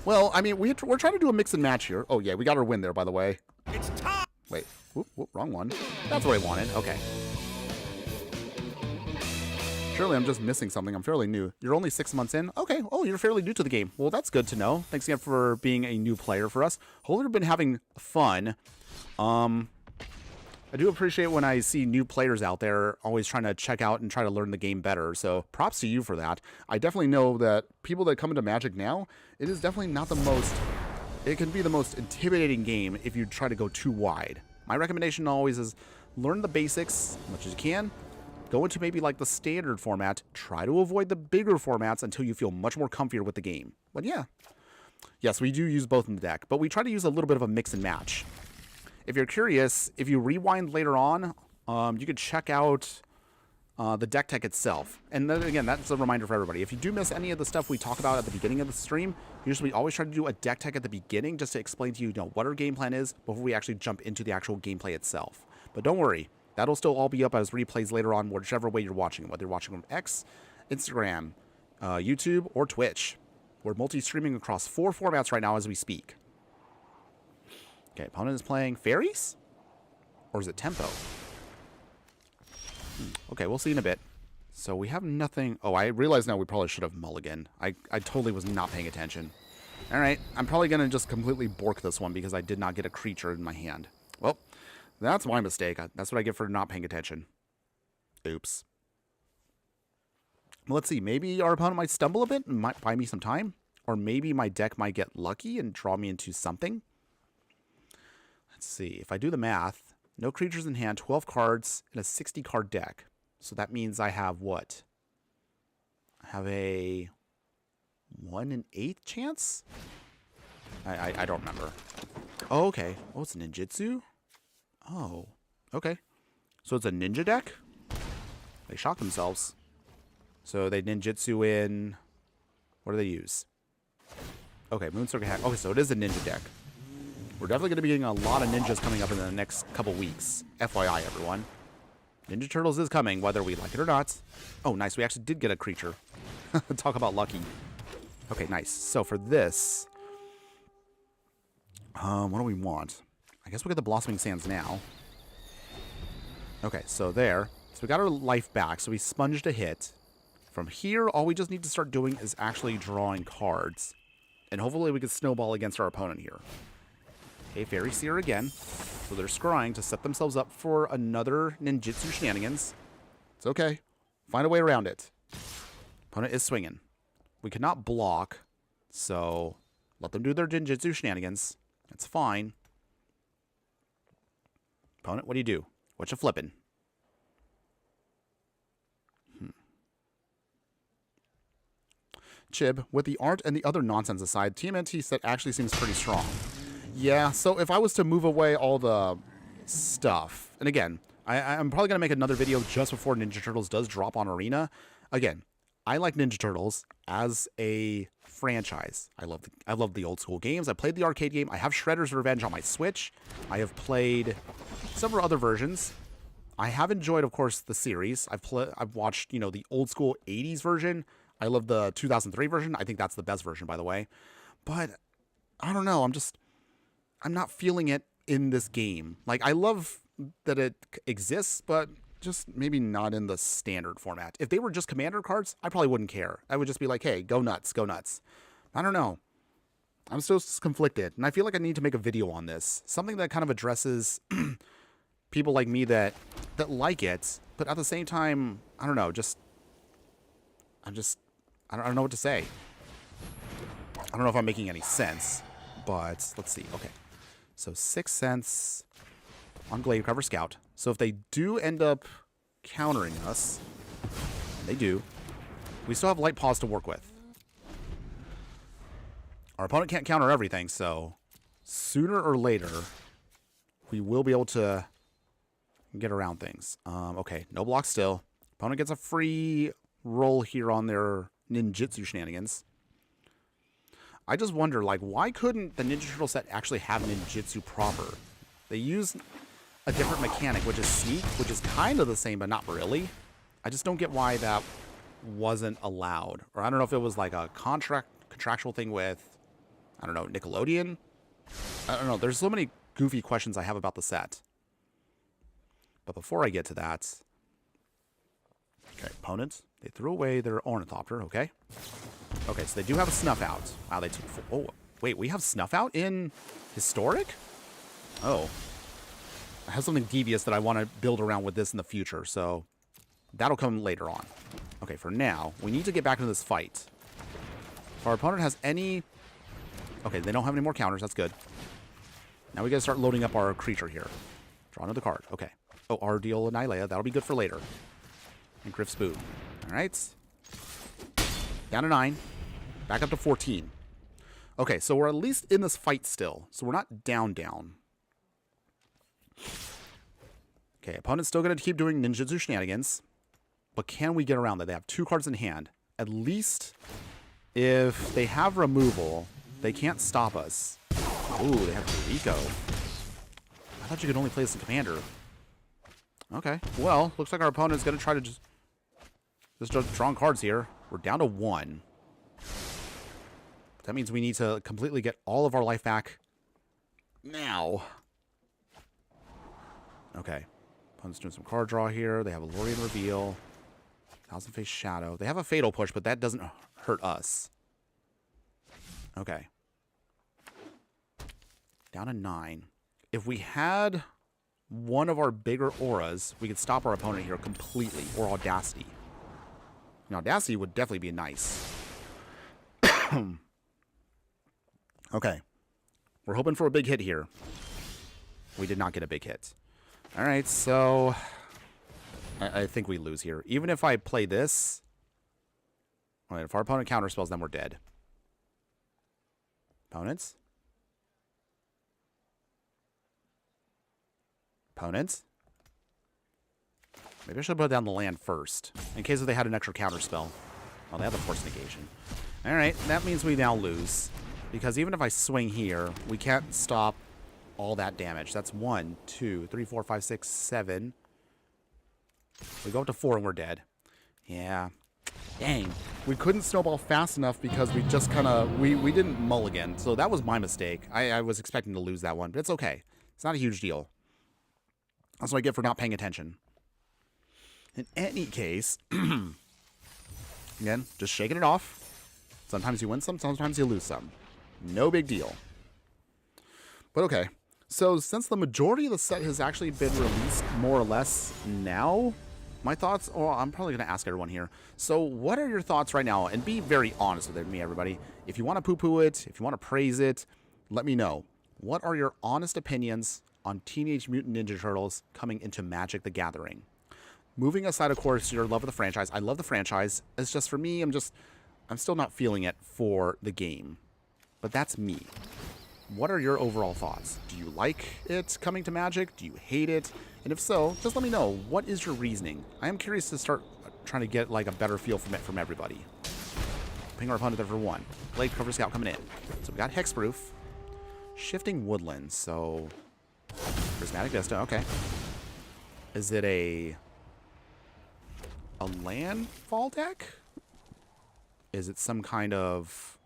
Well, I mean, we're trying to do a mix and match here. Oh, yeah, we got our win there, by the way. It's time. Wait. Whoop, wrong one. That's what I wanted. Okay. Surely I'm just missing something. I'm fairly new. You're only 6 months in? Okay. Oh, you're fairly new to the game. Well, that's good to know. Thanks again for being a new player for us. Hopefully we've been having fun. I do appreciate when I see new players out there always trying to check out and try to learn the game better. So props to you for that. I definitely know that people that come into Magic now, it is definitely not the most... It can be the most intimidating game if you try to go too wide. My recommendation always is learn the basics as much as you can. Go into maybe like the standard format. Try to avoid the bigger formats until you feel much more comfier with the game. But yeah. Yes, we do use both in the deck, but we try to use a little bit of a mix and match. If you're curious, if you rewind later on, you could check out the deck tech itself. And then again, that's a reminder for everybody. If you do miss any of the stuff we talk about at the beginning of the stream, usually we always try to do a deck tech at the beginning just to explain to you, what our game plan is before we actually jump into the actual gameplay itself. But don't worry, that'll still all be up as replays later on, whichever way you're watching, whether you're watching from X, Instagram, YouTube, or Twitch. We're multi-streaming across 4 formats right now as we speak. Okay, opponent is playing Fairies? Or is it Tempo? Okay, we'll see in a bit. So we have nothing... Oh, I realize now we probably should have mulligan. I totally was not paying attention. Alright, I'm probably going to just completely bork this one because I did not get a creature in my hand. Well, that's my mistake. That's what I get for not paying attention. Oops. Well, let's see. Maybe our opponent might stumble a bit and might buy me some time. Or maybe my deck might get lucky and draw me into something. Let's see. If I do the math, no creatures in hand, 12 cards, in a 60-card deck. So that means I have what? I have a 1 in 8 chance? I don't remember. Oh, okay. Oh, it's a ninjutsu? Oh, okay. So it's a ninja deck? They shock themselves. So they ninjutsu in... What do they use? Okay, Moonstalker Hack. Okay, so it is a ninja deck. We're definitely going to be getting a lot of ninjas coming up in the next couple weeks. FYI, everyone. Ninja Turtles is coming, whether we like it or not. Oh, nice. We actually did get a creature. Talk about lucky. Okay, nice. So for this... what do we want? I guess we'll get the Blossoming Sands now. Okay, so there. So we got our life back. So we sponged a hit. From here, all we just need to start doing is actually drawing cards. And hopefully we can snowball against our opponent here. Okay, Fairy Seer again. So they're scrying to set themselves up for another ninjutsu shenanigans. It's okay. Find a way around it. Opponent is swinging. We cannot block, so let them do their ninjutsu shenanigans. That's fine. Opponent, what do? What you flipping? Chib, with the art and the other nonsense aside, TMNT set actually seems pretty strong. Yeah, so if I was to move away all the stuff, and again, I'm probably going to make another video just before Ninja Turtles does drop on Arena. Again, I like Ninja Turtles as a franchise. I love the old school games. I played the arcade game. I have Shredder's Revenge on my Switch. I have played several other versions. I have enjoyed, of course, the series. I've watched, the old school 80s version. I love the 2003 version. I think that's the best version, by the way. But I don't know. I'm not feeling it in this game. Like, I love that it exists, but just maybe not in the standard format. If they were just commander cards, I probably wouldn't care. I would just be like, hey, go nuts, go nuts. I don't know. I'm still conflicted, and I feel like I need to make a video on this. Something that kind of addresses people like me that like it, but at the same time, I don't know, I don't know what to say. I don't know if I'm making any sense, but let's see. Okay, so 6 cents on Glade Cover Scout. So if they do end up countering us, and they do, we still have Light Paws to work with. Our opponent can't counter everything, so sooner or later, we will be able to get around things. Okay, no block still. Opponent gets a free roll here on their ninjutsu shenanigans. I just wonder, like, why couldn't the Ninja Turtle set actually have ninjutsu proper? They use a different mechanic, which is sneak, which is kind of the same, but not really. I just don't get why that wasn't allowed. Or I don't know if it was like a contractual thing with, I don't know, Nickelodeon? I don't know. There's so many goofy questions I have about the set. But before I get to that... Okay, opponents. They threw away their Ornithopter, okay? Okay, so they do have a Snuff Out. Wow, they took... Oh, wait, we have Snuff Out in Historic? Oh. I have something devious that I want to build around with this in the future, so... That'll come later on. Okay, for now, we need to get back into this fight. If our opponent has any... Okay, they don't have any more counters. That's good. Now we gotta start loading up our creature here. Draw another card. Okay. Oh, Ardeal Annihilea. That'll be good for later. And Griff Spoon. Alright. Down to 9. Back up to 14. Okay, so we're at least in this fight still. So we're not down. Okay, opponent's still gonna keep doing ninjutsu shenanigans. But can we get around that? They have 2 cards in hand. At least if they have removal... They can't stop us. Ooh, they have Rico. I thought you could only play this in Commander. Okay. Well, looks like our opponent's going to try to just drawing cards here. We're down to 1. That means we need to completely get all of our life back now. Okay. Opponent's doing some card draw here. They have a Lorwyn Reveal. Thousand Face Shadow. They have a Fatal Push, but that doesn't hurt us. Okay. Down to 9. If we had one of our bigger auras, we could stop our opponent here completely. Or Audacity. Now, Audacity would definitely be nice. Okay. We're hoping for a big hit here. We did not get a big hit. Alright, so... I think we lose here. Even if I play this... Right, if our opponent counterspells, then we're dead. Opponents? Opponents? Maybe I should put down the land first, in case if they had an extra counter spell. Oh, they have the Force Negation. Alright, that means we now lose. Because even if I swing here, we can't stop all that damage. That's 1, 2, 3, 4, 5, 6, 7. We go up to 4 and we're dead. Yeah. Dang. We couldn't snowball fast enough because we just kind of... We didn't mulligan. So that was my mistake. I was expecting to lose that one, but it's okay. It's not a huge deal. That's what I get for not paying attention. In any case... Again, just shaking it off. Sometimes you win some, sometimes you lose some. No big deal. But okay. So since the majority of the set has actually been released more or less now... My thoughts, well, I'm probably going to ask everyone here. So what are your thoughts right now? And be very honest with me, everybody. If you want to poo-poo it, if you want to praise it, let me know. What are your honest opinions on Teenage Mutant Ninja Turtles coming into Magic the Gathering? Moving aside, of course, your love of the franchise. I love the franchise. It's just for me, I'm still not feeling it for the game. But that's me. What are your overall thoughts? Do you like it coming to Magic? Do you hate it? And if so, just let me know. What is your reasoning? I am curious to start trying to get like a better feel from it from everybody. Ping our opponent there for 1. Blade Cover Scout coming in. So we got Hexproof. Shifting Woodlands. So Prismatic Vista. Okay. Is it a landfall deck? Is it some kind of...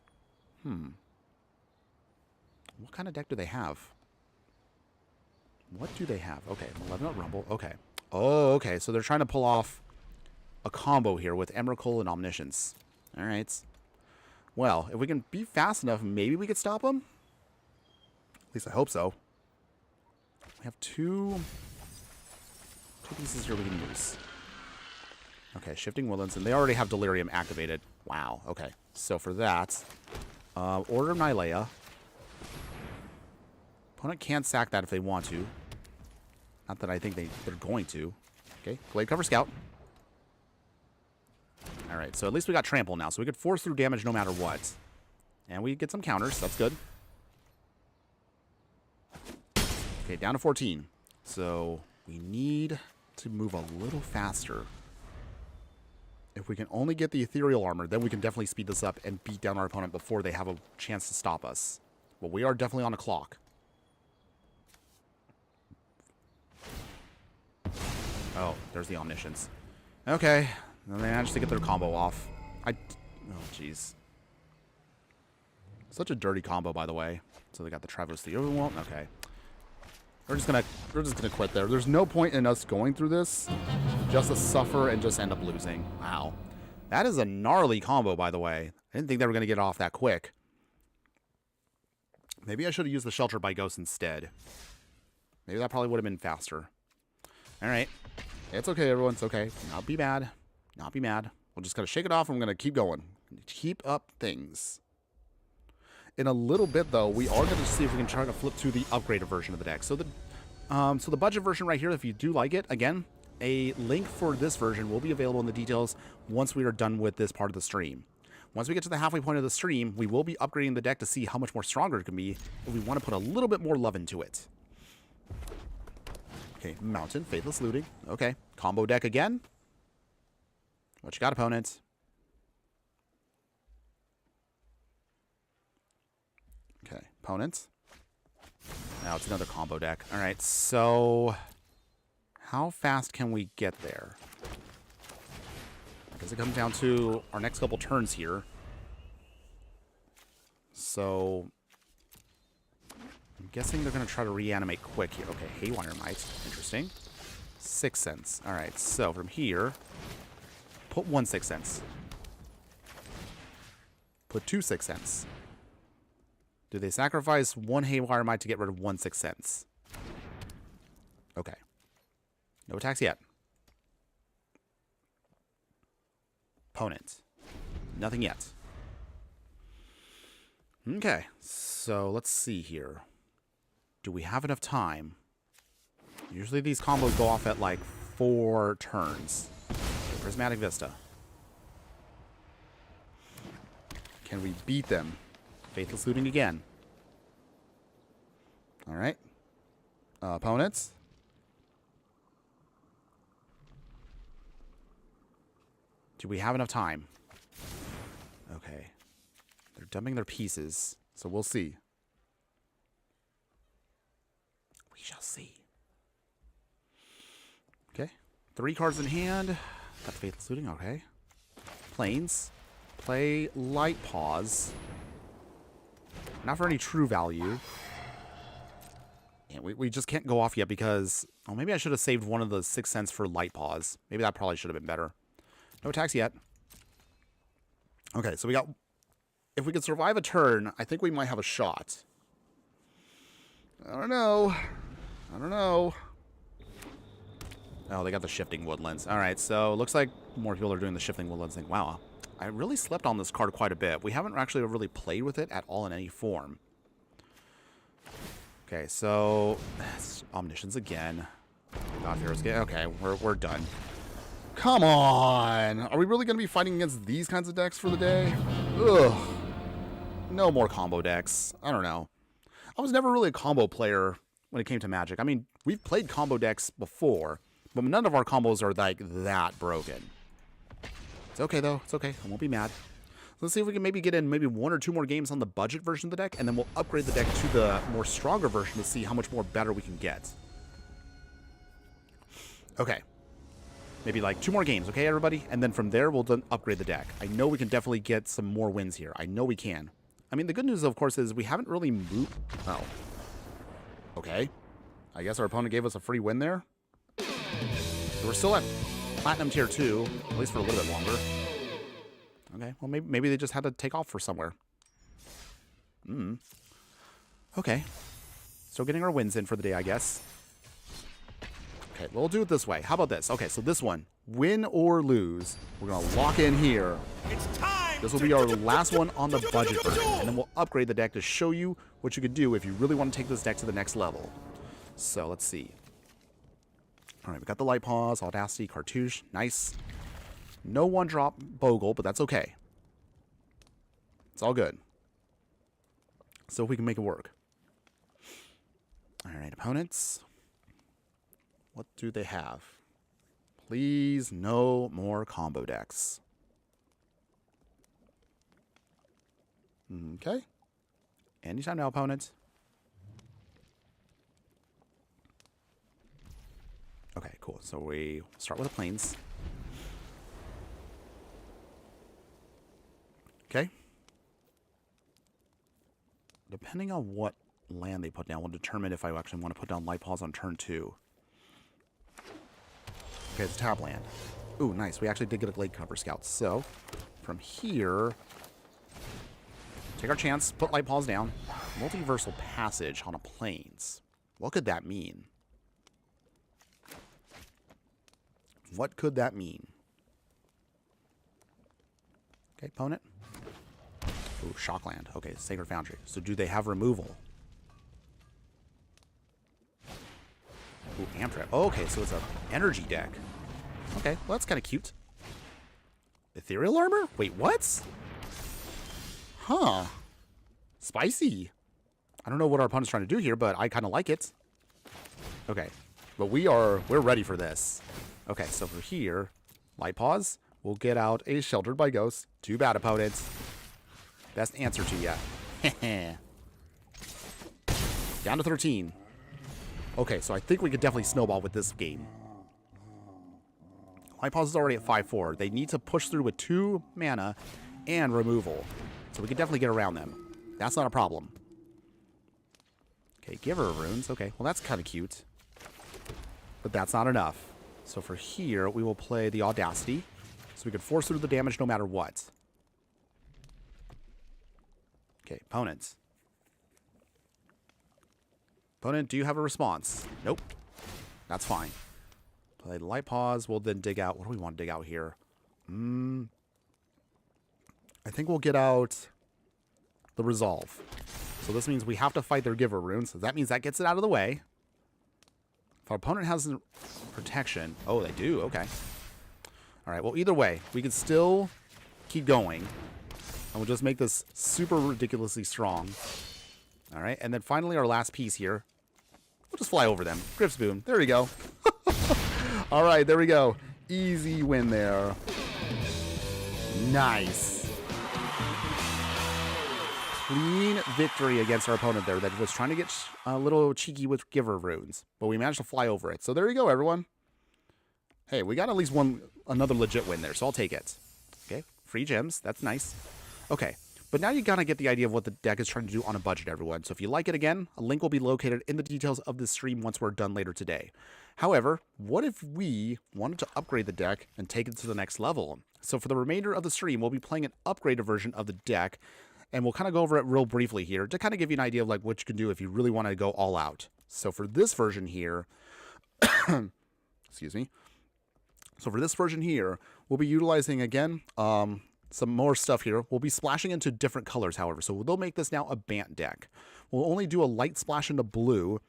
What kind of deck do they have? What do they have? Okay, Malevolent Rumble. Okay. Oh, okay. So they're trying to pull off a combo here with Emrakul and Omniscience. All right. Well, if we can be fast enough, maybe we could stop them? At least I hope so. We have two pieces here we can use. Okay, Shifting Woodlands, and they already have Delirium activated. Wow, okay. So for that, Order of Nylea. Opponent can sack that if they want to. Not that I think they're going to. Okay, Glade Cover Scout. Alright, so at least we got Trample now, so we could force through damage no matter what. And we get some counters, that's good. Okay, down to 14. So we need to move a little faster. If we can only get the Ethereal Armor, then we can definitely speed this up and beat down our opponent before they have a chance to stop us. But we are definitely on a clock. Oh, there's the Omniscience. Okay, then they managed to get their combo off. Oh, jeez. Such a dirty combo, by the way. So they got the Traverse the Overwhelm. Okay. We're just gonna quit there. There's no point in us going through this just to suffer and just end up losing. Wow. That is a gnarly combo, by the way. I didn't think they were gonna get off that quick. Maybe I should have used the Shelter by Ghost instead. Maybe that probably would have been faster. Alright. It's okay, everyone. It's okay. Not be mad. Not be mad. We're just gonna shake it off and we're gonna keep going. Keep up things. In a little bit, though, we are going to see if we can try to flip to the upgraded version of the deck. So the budget version right here, if you do like it, again, a link for this version will be available in the details once we are done with this part of the stream. Once we get to the halfway point of the stream, we will be upgrading the deck to see how much more stronger it can be if we want to put a little bit more love into it. Okay, Mountain, Faithless Looting. Okay, combo deck again. What you got, opponent? Okay, opponent. Now it's another combo deck. All right, so how fast can we get there? Because it comes down to our next couple turns here. So I'm guessing they're going to try to reanimate quick here. Okay, Haywire Might. Interesting. 6 cents. All right, so from here, put 1 6 cents. Put 2 6 cents. Do they sacrifice 1 Haywire Might to get rid of 1 6 cents? Okay. No attacks yet. Opponent. Nothing yet. Okay. So let's see here. Do we have enough time? Usually these combos go off at like 4 turns. Prismatic Vista. Can we beat them? Faithless Looting again. Alright. Opponents. Do we have enough time? Okay. They're dumping their pieces, so we'll see. We shall see. Okay. 3 cards in hand. Got the Faithless Looting, okay. Plains. Play Light Pause. Not for any true value. And we just can't go off yet because... Oh, maybe I should have saved one of the 6 cents for Light Pause. Maybe that probably should have been better. No attacks yet. Okay, so we got... If we could survive a turn, I think we might have a shot. I don't know. I don't know. Oh, they got the Shifting Woodlands. Alright, so looks like more people are doing the Shifting Woodlands thing. Wow. I really slept on this card quite a bit. We haven't actually really played with it at all in any form. Okay, so Omniscience again. God Fearless again. Okay, we're done. Come on! Are we really going to be fighting against these kinds of decks for the day? Ugh. No more combo decks. I don't know. I was never really a combo player when it came to Magic. I mean, we've played combo decks before, but none of our combos are like that broken. It's okay, though. It's okay. I won't be mad. Let's see if we can maybe get in maybe 1 or 2 more games on the budget version of the deck, and then we'll upgrade the deck to the more stronger version to see how much more better we can get. Okay. Maybe like 2 more games, okay, everybody? And then from there, we'll then upgrade the deck. I know we can definitely get some more wins here. I know we can. I mean, the good news, of course, is we haven't really moved... Oh. Okay. I guess our opponent gave us a free win there. So we're still at Platinum Tier 2, at least for a little bit longer. Okay, well, maybe they just had to take off for somewhere. Okay. Still getting our wins in for the day, I guess. Okay, we'll do it this way. How about this? Okay, so this one, win or lose, we're going to lock in here. It's time. This will be our last one on the budget version, and then we'll upgrade the deck to show you what you could do if you really want to take this deck to the next level. So, let's see. All right, we got the Light Paws, Audacity, Cartouche. Nice. No one-drop Bogle, but that's okay. It's all good. So if we can make it work. All right, opponents. What do they have? Please, no more combo decks. Okay. Anytime now, opponent. Okay, cool. So we start with the plains. Okay. Depending on what land they put down will determine if I actually want to put down Light Paws on turn 2. Okay, it's tap land. Ooh, nice. We actually did get a Glade Cover Scout. So, from here, take our chance, put Light Paws down. Multiversal Passage on a plains. What could that mean? What could that mean? Okay, opponent. Ooh, Shockland. Okay, Sacred Foundry. So do they have removal? Ooh, Amtrap. Oh, okay, so it's an energy deck. Okay, well, that's kind of cute. Ethereal Armor? Wait, what? Huh. Spicy. I don't know what our opponent's trying to do here, but I kind of like it. Okay, but we're ready for this. Okay, so for here, Light Paws, we'll get out a Sheltered by Ghosts. Too bad, opponents. Best answer to ya. Down to 13. Okay, so I think we could definitely snowball with this game. Light Paws is already at 5-4. They need to push through with 2 mana and removal. So we could definitely get around them. That's not a problem. Okay, Giver of Runes. Okay, well that's kind of cute. But that's not enough. So for here, we will play the Audacity. So we can force through the damage no matter what. Okay, opponents. Opponent, do you have a response? Nope. That's fine. Play Light Paws. We'll then dig out. What do we want to dig out here? I think we'll get out the Resolve. So this means we have to fight their Giver Runes. So that means that gets it out of the way. If our opponent has protection. Oh, they do. Okay. All right. Well, either way, we can still keep going. And we'll just make this super ridiculously strong. All right. And then finally, our last piece here. We'll just fly over them. Griff's Boom. There we go. All right. There we go. Easy win there. Nice. Clean victory against our opponent there that was trying to get a little cheeky with Giver Runes. But we managed to fly over it. So there you go, everyone. Hey, we got at least another legit win there, so I'll take it. Okay, free gems. That's nice. Okay, but now you gotta get the idea of what the deck is trying to do on a budget, everyone. So if you like it again, a link will be located in the details of this stream once we're done later today. However, what if we wanted to upgrade the deck and take it to the next level? So for the remainder of the stream, we'll be playing an upgraded version of the deck. And we'll kind of go over it real briefly here to kind of give you an idea of like what you can do if you really want to go all out. So for this version here, excuse me. So for this version here, we'll be utilizing again some more stuff here. We'll be splashing into different colors, however. So they'll make this now a Bant deck. We'll only do a light splash into blue.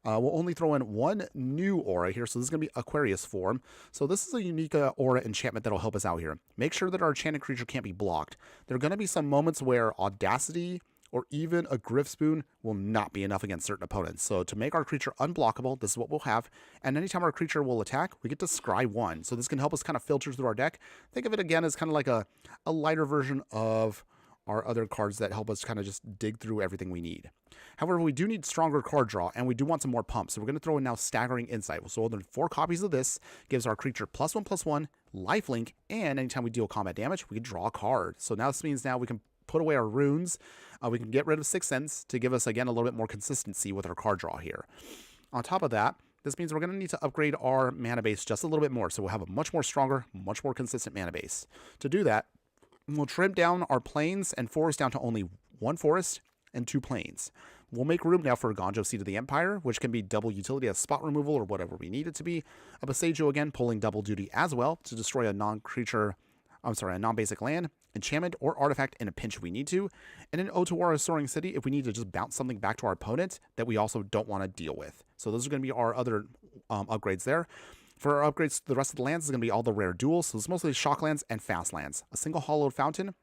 We'll only throw in 1 new aura here. So this is going to be Aquarius form. So this is a unique aura enchantment that'll help us out here. Make sure that our enchanted creature can't be blocked. There are going to be some moments where Audacity or even a Griffspoon will not be enough against certain opponents. So to make our creature unblockable, this is what we'll have. And anytime our creature will attack, we get to scry 1. So this can help us kind of filter through our deck. Think of it again as kind of like a lighter version of our other cards that help us kind of just dig through everything we need. However, we do need stronger card draw, and we do want some more pumps. So we're going to throw in now Staggering Insight. So holding 4 copies of this gives our creature +1/+1, lifelink, and anytime we deal combat damage, we can draw a card. So now this means now we can put away our runes. We can get rid of Sixth Sense to give us, again, a little bit more consistency with our card draw here. On top of that, this means we're going to need to upgrade our mana base just a little bit more. So we'll have a much more stronger, much more consistent mana base. To do that, We'll trim down our plains and forest down to only 1 forest and 2 plains. We'll make room now for a Gonjo Seed of the Empire, which can be double utility as spot removal or whatever we need it to be. A Boseiju again, pulling double duty as well to destroy a a non-basic land, enchantment, or artifact in a pinch if we need to. And an Otawara Soaring City if we need to just bounce something back to our opponent that we also don't want to deal with. So those are going to be our other upgrades there. For our upgrades, the rest of the lands is going to be all the rare duels. So it's mostly shock lands and fast lands. A single Hollowed Fountain,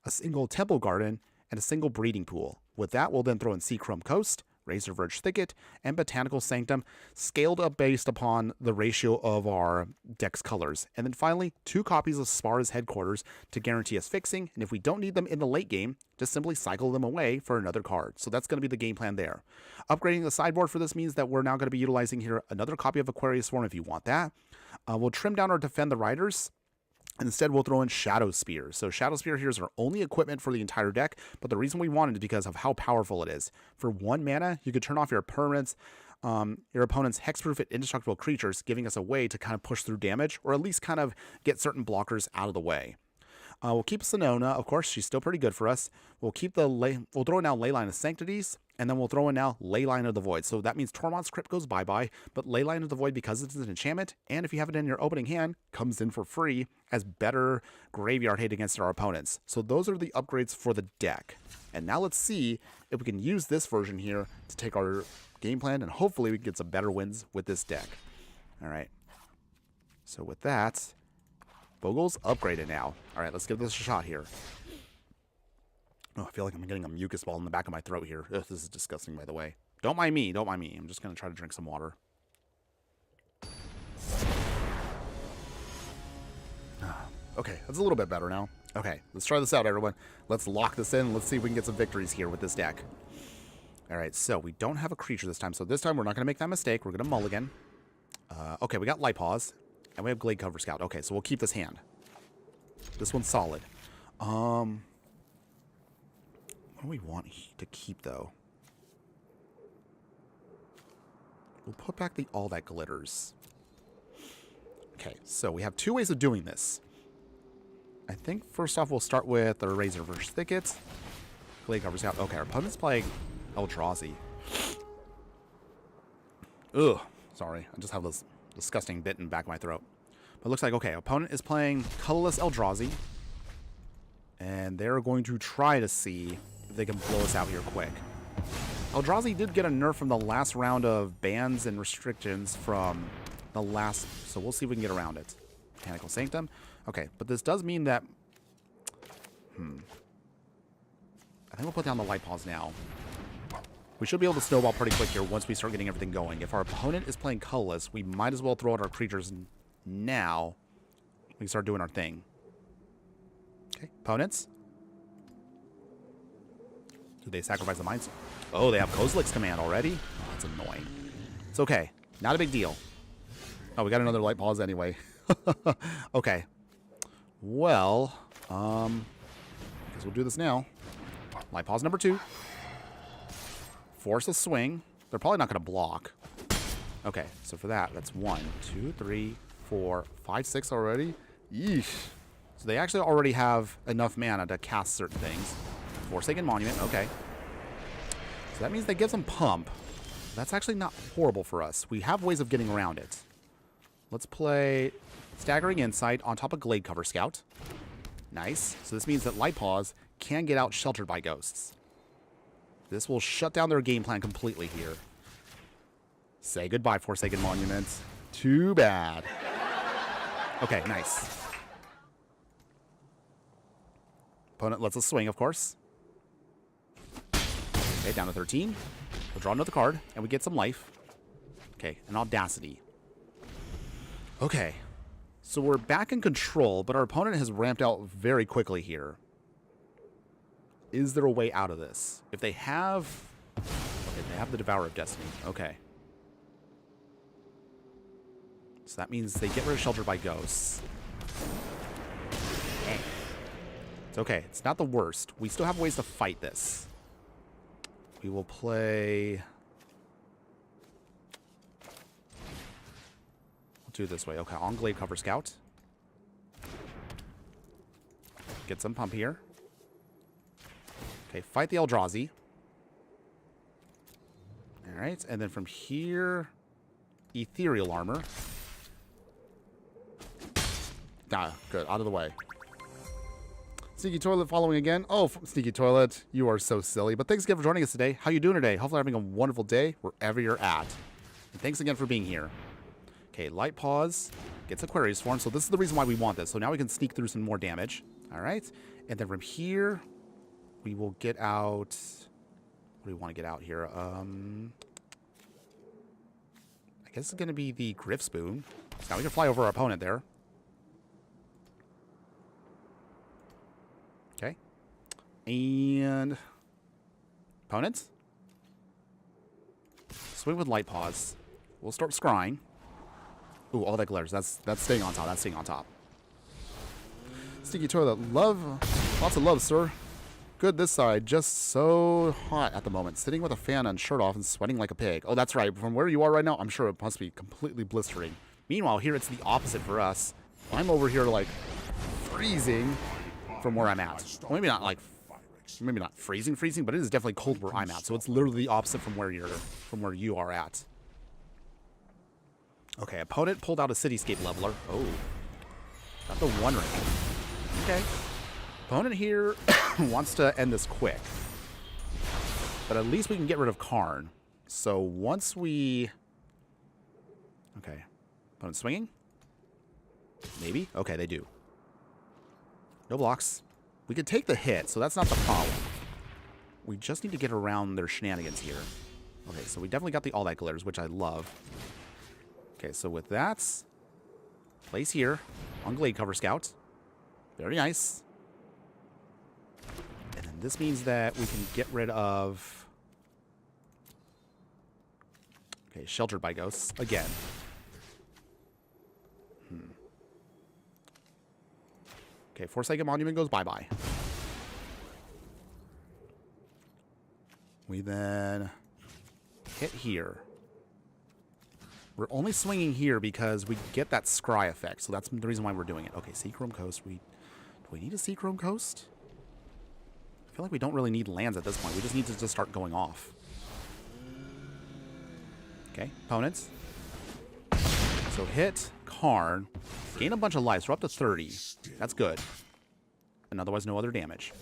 a single Temple Garden, and a single Breeding Pool. With that, we'll then throw in Seachrome Coast, Razor Verge Thicket, and Botanical Sanctum, scaled up based upon the ratio of our deck's colors. And then finally, 2 copies of Spara's Headquarters to guarantee us fixing, and if we don't need them in the late game, just simply cycle them away for another card. So that's going to be the game plan there. Upgrading the sideboard for this means that we're now going to be utilizing here another copy of Aquarius Swarm if you want that. We'll trim down our Defend the Riders. Instead, we'll throw in Shadow Spear. So Shadow Spear here is our only equipment for the entire deck, but the reason we want it is because of how powerful it is. For 1 mana, you could turn off your opponent's hexproof and indestructible creatures, giving us a way to kind of push through damage, or at least kind of get certain blockers out of the way. We'll keep Sonona, of course, she's still pretty good for us. We'll keep we'll throw in now Leyline of Sanctities, and then we'll throw in now Leyline of the Void. So that means Tormod's Crypt goes bye-bye, but Leyline of the Void, because it's an enchantment, and if you have it in your opening hand, comes in for free as better graveyard hate against our opponents. So those are the upgrades for the deck. And now let's see if we can use this version here to take our game plan, and hopefully we can get some better wins with this deck. All right. So with that, Bogles upgraded now. All right, let's give this a shot here. Oh, I feel like I'm getting a mucus ball in the back of my throat here. Ugh, this is disgusting, by the way. Don't mind me. Don't mind me. I'm just going to try to drink some water. Okay, that's a little bit better now. Okay, let's try this out, everyone. Let's lock this in. Let's see if we can get some victories here with this deck. All right, so we don't have a creature this time. So this time we're not going to make that mistake. We're going to mulligan. Okay, we got Light Paws. And we have Glade Cover Scout. Okay, so we'll keep this hand. This one's solid. What do we want to keep, though? We'll put back the All That Glitters. Okay, so we have 2 ways of doing this. I think first off we'll start with the Razor Verge Thicket. Glade Cover Scout. Okay, our opponent's playing Eldrazi. Ugh, sorry. I just have this disgusting bit in the back of my throat. But it looks like, okay, opponent is playing colorless Eldrazi. And they're going to try to see if they can blow us out here quick. Eldrazi did get a nerf from the last round of bans and restrictions from the last, so we'll see if we can get around it. Botanical Sanctum. Okay, but this does mean that... I think we'll put down the Light Paws now. We should be able to snowball pretty quick here once we start getting everything going. If our opponent is playing colorless, we might as well throw out our creatures now. We can start doing our thing. Okay, opponents. Do they sacrifice the mines? Oh, they have Kozilek's Command already? Oh, that's annoying. It's okay. Not a big deal. Oh, we got another Light Paws anyway. Okay. Well, I guess we'll do this now. Light Paws number 2. Force a swing. They're probably not going to block. Okay, so for that, that's 1, 2, 3, 4, 5, 6 already. Yeesh. So they actually already have enough mana to cast certain things. Forsaken Monument, okay. So that means they give some pump. That's actually not horrible for us. We have ways of getting around it. Let's play Staggering Insight on top of Glade Cover Scout. Nice. So this means that Light Paws can get out sheltered by ghosts. This will shut down their game plan completely here. Say goodbye, Forsaken Monuments. Too bad. Okay, nice. Opponent lets us swing, of course. Okay, down to 13. We'll draw another card, and we get some life. Okay, an Audacity. Okay, so we're back in control, but our opponent has ramped out very quickly here. Is there a way out of this? If they have... Okay, they have the Devourer of Destiny. Okay. So that means they get rid of Shelter by Ghosts. Dang. It's okay. It's not the worst. We still have ways to fight this. We will play... We'll do it this way. Okay, on Glade Cover Scout. Get some pump here. Okay, fight the Eldrazi. Alright, and then from here, Ethereal Armor. Ah, good. Out of the way. Sneaky Toilet following again. Oh, Sneaky Toilet, you are so silly. But thanks again for joining us today. How you doing today? Hopefully having a wonderful day wherever you're at. And thanks again for being here. Okay, Light Paws gets Aquarius form. So this is the reason why we want this. So now we can sneak through some more damage. All right. And then from here, we will get out... What do we want to get out here? I guess it's going to be the Griff Spoon. So now we can fly over our opponent there. Okay. And... Opponents? Swing with Light Paws. We'll start scrying. Ooh, all that glares. That's staying on top. That's staying on top. Sneaky Toilet. Love. Lots of love, sir. Good this side. Just so hot at the moment. Sitting with a fan and shirt off and sweating like a pig. Oh, that's right. From where you are right now, I'm sure it must be completely blistering. Meanwhile, here it's the opposite for us. I'm over here, like, freezing from where I'm at. Well, maybe not, like, maybe not freezing, but it is definitely cold where I'm at. So it's literally the opposite from where you are at. Okay, opponent pulled out a Cityscape Leveler. Oh. Got the One Ring. Okay. Opponent here wants to end this quick. But at least we can get rid of Karn. So once we... Okay. Opponent swinging? Maybe? Okay, they do. No blocks. We could take the hit, so that's not the problem. We just need to get around their shenanigans here. Okay, so we definitely got the All That Glitters, which I love. Okay, so with that, place here on Glade Cover Scout. Very nice. And then this means that we can get rid of... Okay, Sheltered by Ghosts again. Okay, Forsaken Monument goes bye-bye. We then hit here. We're only swinging here because we get that scry effect, so that's the reason why we're doing it. Okay, Seachrome Coast. Do we need a Seachrome Coast? I feel like we don't really need lands at this point. We just need to just start going off. Okay, opponents. So hit Karn. Gain a bunch of lives. We're up to 30. That's good. And otherwise, no other damage.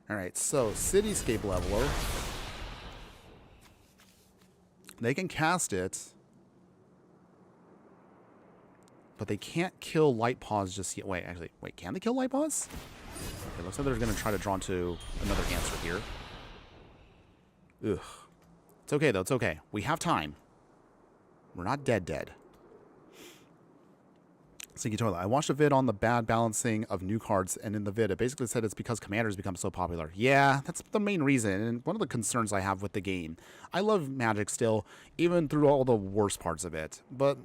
Alright, so Cityscape Leveler. They can cast it. But they can't kill Light Paws just yet. Wait, actually, wait, can they kill Light Paws? It looks like they're going to try to draw into another answer here. Ugh. It's okay, though. It's okay. We have time. We're not dead. Sneaky Toilet. I watched a vid on the bad balancing of new cards, and in the vid, it basically said it's because Commanders become so popular. Yeah, that's the main reason, and one of the concerns I have with the game. I love Magic still, even through all the worst parts of it, but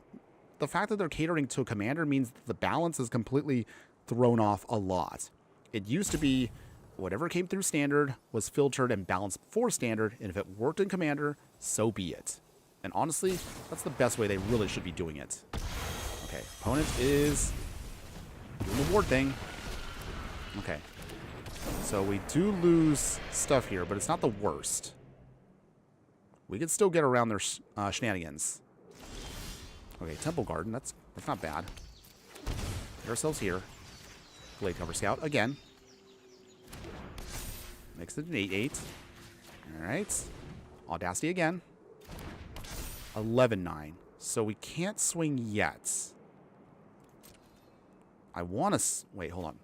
the fact that they're catering to a Commander means that the balance is completely thrown off a lot. It used to be whatever came through Standard was filtered and balanced for Standard, and if it worked in Commander, so be it. And honestly, that's the best way they really should be doing it. Okay, opponent is doing the ward thing. Okay. So we do lose stuff here, but it's not the worst. We can still get around their shenanigans. Okay, Temple Garden, that's not bad. Get ourselves here. Blade Cover Scout again. Makes it an 8-8. Alright. Audacity again. 11-9. So we can't swing yet. I want to... Wait, hold on.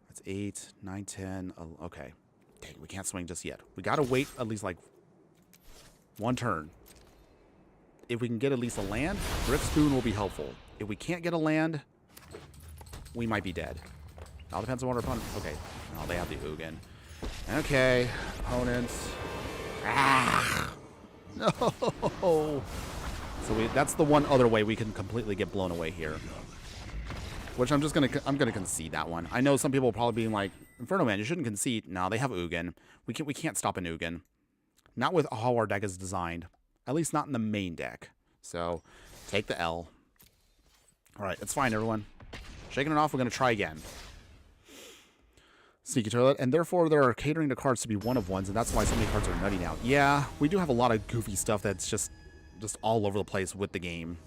That's 8, 9, 10... Okay. Dang, we can't swing just yet. We got to wait at least, like, one turn. If we can get at least a land, Griff Spoon will be helpful. If we can't get a land, we might be dead. It all depends on what our opponent... Okay. Oh, they have the Ugin. Okay. Opponents. Ah! No! So that's the one other way we can completely get blown away here. Which I'm gonna concede that one. I know some people will probably be like, Infernoman, you shouldn't concede. No, they have Ugin. We can't stop an Ugin. Not with how our deck is designed. At least not in the main deck. So take the L. Alright, it's fine, everyone. Shaking it off, we're going to try again. Sneaky Toilet, and therefore there are catering to cards to be one of ones, and that's why so many cards are nutting out. Yeah, we do have a lot of goofy stuff that's just all over the place with the game.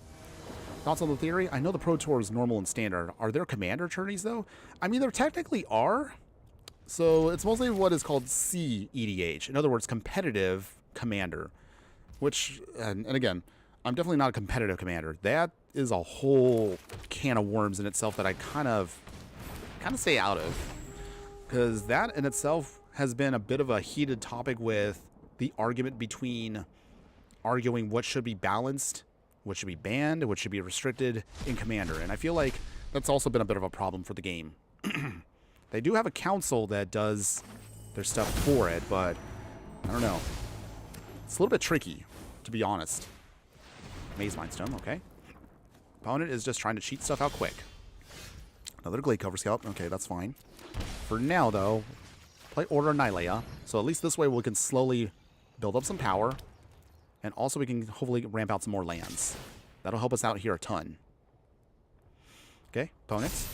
Thoughts on the theory? I know the Pro Tour is normal and standard. Are there commander tourneys, though? I mean, there technically are. So it's mostly what is called CEDH. In other words, competitive commander. Which, and again, I'm definitely not a competitive commander. That is a whole can of worms in itself that I kind of stay out of. Because that in itself has been a bit of a heated topic with the argument between arguing what should be balanced, what should be banned, what should be restricted in Commander. And I feel like that's also been a bit of a problem for the game. They do have a council that does their stuff for it, but I don't know. It's a little bit tricky, to be honest. Maze Mindstone, okay. Opponent is just trying to cheat stuff out quick. Another Glade Cover Scout. Okay, that's fine. For now, though, play Order Nylea. So at least this way we can slowly build up some power. And also we can hopefully ramp out some more lands. That'll help us out here a ton. Okay, opponents.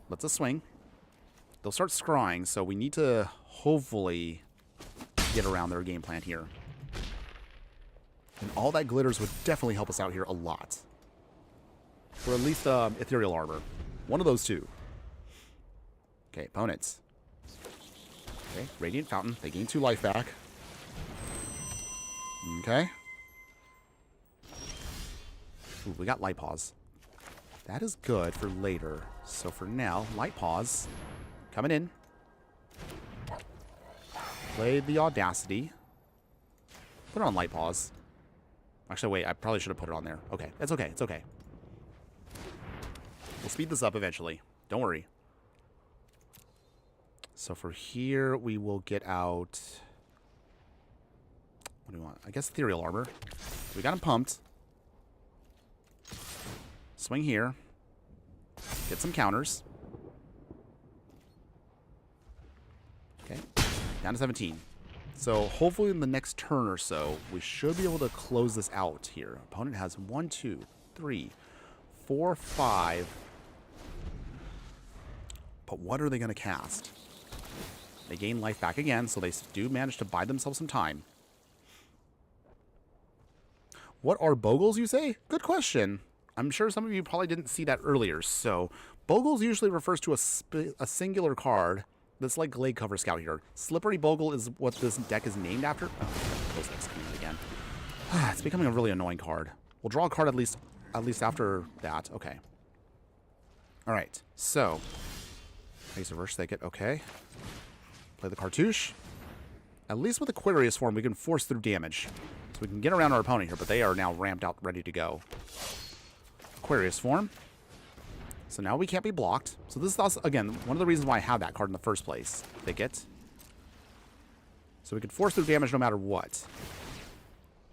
Let's us swing. They'll start scrying, so we need to hopefully get around their game plan here. And all that glitters would definitely help us out here a lot. Or at least Ethereal Arbor. One of those two. Okay, opponents. Okay, Radiant Fountain. They gain 2 life back. Okay. Ooh, we got Light Pause. That is good for later. So for now, Light Pause. Coming in. Play the Audacity. Put it on Light Pause. Actually, wait, I probably should have put it on there. Okay, it's okay, it's okay. We'll speed this up eventually. Don't worry. So for here, we will get out... What do we want? I guess Ethereal Arbor. We got him pumped. Swing here. Get some counters. Okay. Down to 17. So hopefully in the next turn or so, we should be able to close this out here. Opponent has 1, 2, 3, 4, 5. But what are they going to cast? They gain life back again, so they do manage to buy themselves some time. What are Bogles, you say? Good question. I'm sure some of you probably didn't see that earlier. So, Bogles usually refers to a singular card that's like Glade Cover Scout here. Slippery Bogle is what this deck is named after. Oh, those decks coming in again. It's becoming a really annoying card. We'll draw a card at least after that. Okay. All right. So, Face Reverse Thicket. Okay. Play the Cartouche. At least with Aquarius form, we can force through damage. So we can get around our opponent here, but they are now ramped out, ready to go. Aquarius form. So now we can't be blocked. So this is also, again, one of the reasons why I have that card in the first place. Thicket. So we can force through damage no matter what.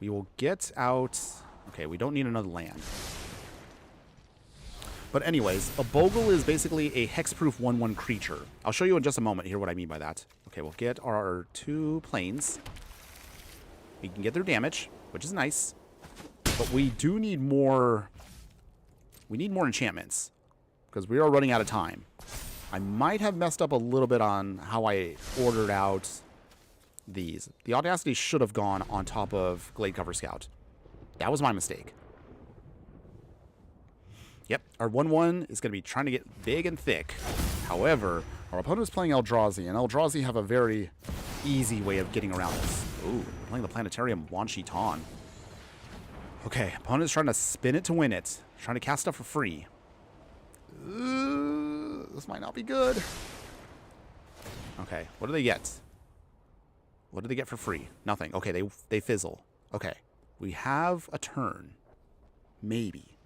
We will get out... Okay, we don't need another land. But anyways, a Bogle is basically a hexproof 1/1 creature. I'll show you in just a moment here what I mean by that. Okay, we'll get our 2 planes. We can get their damage, which is nice. But we do need more... We need more enchantments. Because we are running out of time. I might have messed up a little bit on how I ordered out these. The Audacity should have gone on top of Glade Cover Scout. That was my mistake. Yep, our 1/1 is going to be trying to get big and thick. However, our opponent is playing Eldrazi, and Eldrazi have a very easy way of getting around this. Ooh, we're playing the Planetarium Wan Shi Ton. Okay, opponent is trying to spin it to win it. Trying to cast stuff for free. This might not be good. Okay, what do they get? What do they get for free? Nothing. Okay, they fizzle. Okay, we have a turn. Maybe.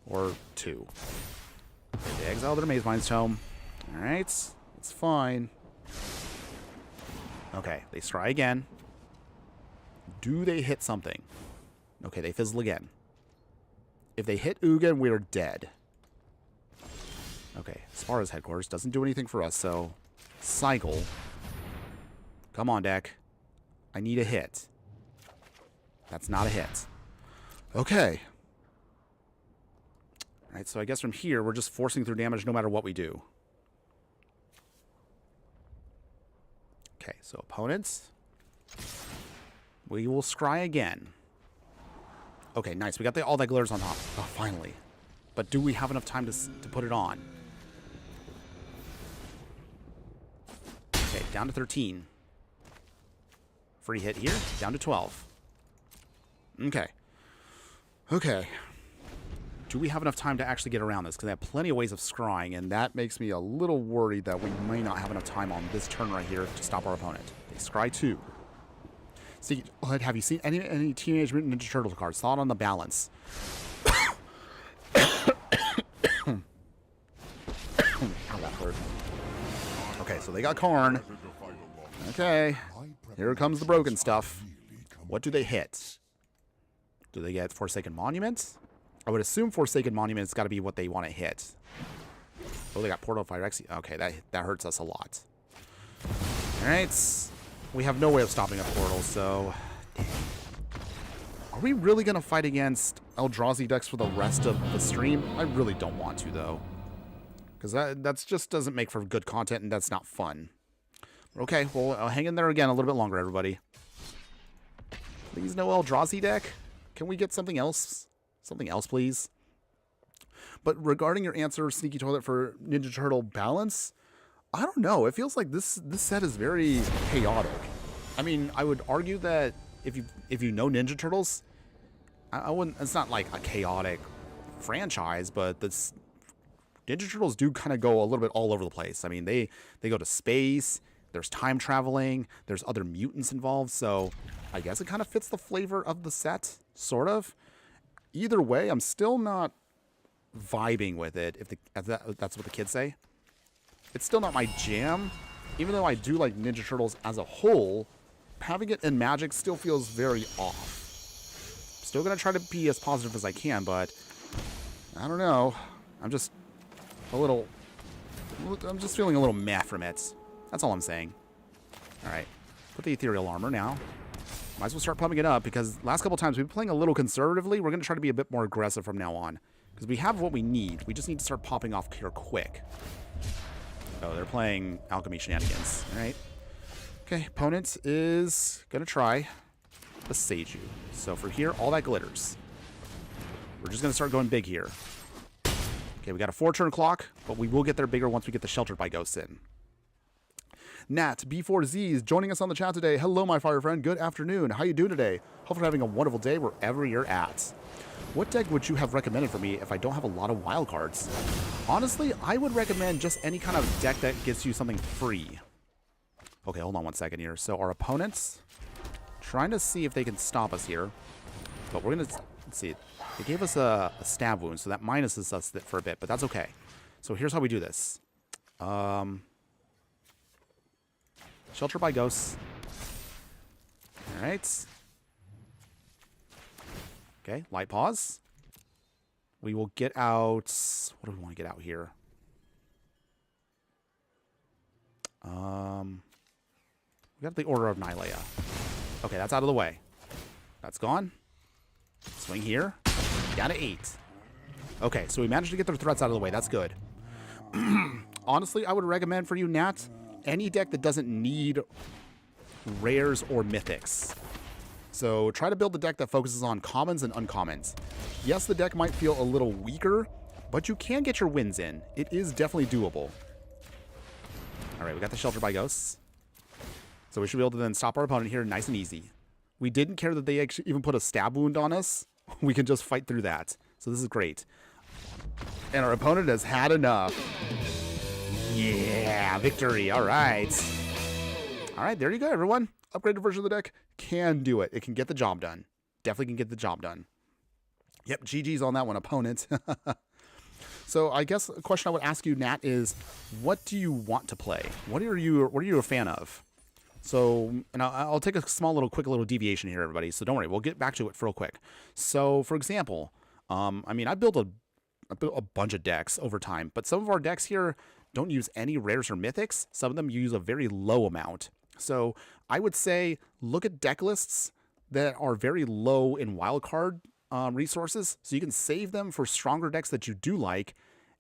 Or 2. Okay, they exile their Maze Mind's Tome. Alright, it's fine. Okay, they scry again. Do they hit something? Okay, they fizzle again. If they hit Ugin, we're dead. Okay, Spara's Headquarters doesn't do anything for us, so... Cycle. Come on, deck. I need a hit. That's not a hit. Okay. All right, so I guess from here, we're just forcing through damage no matter what we do. Okay, so opponents. We will scry again. Okay, nice. We got all that glitters on top. Oh, finally. But do we have enough time to put it on? Okay, down to 13. Free hit here. Down to 12. Okay. Okay. Do we have enough time to actually get around this? Because I have plenty of ways of scrying, and that makes me a little worried that we may not have enough time on this turn right here to stop our opponent. They scry 2. See, have you seen any Teenage Mutant Ninja Turtles cards? Thought on the balance. Okay, so they got Karn. Okay, here comes the broken stuff. What do they hit? Do they get Forsaken Monument? I would assume Forsaken Monument's got to be what they want to hit. Oh, they got Portal Phyrexia. Okay, that hurts us a lot. All right, we have no way of stopping a portal, so... Dang. Are we really going to fight against Eldrazi decks for the rest of the stream? I really don't want to, though. Because that just doesn't make for good content, and that's not fun. Okay, well, I'll hang in there again a little bit longer, everybody. Please, no Eldrazi deck? Can we get something else? Something else, please? But regarding your answer, Sneaky Toilet, for Ninja Turtle balance, I don't know. It feels like this set is very chaotic. I mean, I would argue that if you know Ninja Turtles, I wouldn't. It's not like a chaotic franchise, but this Ninja Turtles do kind of go a little bit all over the place. I mean, they go to space. There's time traveling. There's other mutants involved. So I guess it kind of fits the flavor of the set, sort of. Either way, I'm still not vibing with it. If that's what the kids say. It's still not my jam. Even though I do like Ninja Turtles as a whole, having it in Magic still feels very off. Still going to try to be as positive as I can, but I don't know. I'm just feeling a little meh from it. That's all I'm saying. All right. Put the Ethereal Armor now. Might as well start pumping it up, because last couple times we've been playing a little conservatively. We're going to try to be a bit more aggressive from now on, because we have what we need. We just need to start popping off here quick. Oh, they're playing Alchemy Shenanigans. All right. Okay, opponent is going to try the Seiju. So for here, all that glitters. We're just going to start going big here. Okay, we got a 4-turn clock, but we will get there bigger once we get the Sheltered by Ghosts in. Nat B4Z is joining us on the chat today. Hello, my fire friend. Good afternoon. How you doing today? Hope you're having a wonderful day wherever you're at. What deck would you have recommended for me if I don't have a lot of wild cards? Honestly, I would recommend just any kind of deck that gets you something free. Okay, hold on one second here. So our opponents, trying to see if they can stop us here. But we're going to, let's see. They gave us a stab wound, so that minuses us for a bit, but that's okay. So here's how we do this. Shelter by Ghosts. All right. Okay, light pause. We will get out... What do we want to get out here? We got the Order of Nylea. Okay, that's out of the way. That's gone. Swing here. Down to 8. Okay, so we managed to get their threats out of the way. That's good. Honestly, I would recommend for you, Nat, any deck that doesn't need rares or mythics. So try to build the deck that focuses on commons and uncommons. Yes, the deck might feel a little weaker, but you can get your wins in. It is definitely doable. All right, we got the Shelter by Ghosts. So we should be able to then stop our opponent here nice and easy. We didn't care that they actually even put a stab wound on us. We can just fight through that. So this is great. And our opponent has had enough. Yeah, victory. All right. All right, there you go, everyone. Upgraded version of the deck can do it. It can get the job done. Definitely can get the job done. Yep, GG's on that one, opponent. So I guess a question I would ask you, Nat, is what do you want to play? What are you a fan of? So, and I'll take a quick little deviation here, everybody. So don't worry, we'll get back to it real quick. So, for example, I mean, I built a bunch of decks over time, but some of our decks here don't use any rares or mythics. Some of them use a very low amount. So I would say look at deck lists that are very low in wildcard resources, so you can save them for stronger decks that you do like,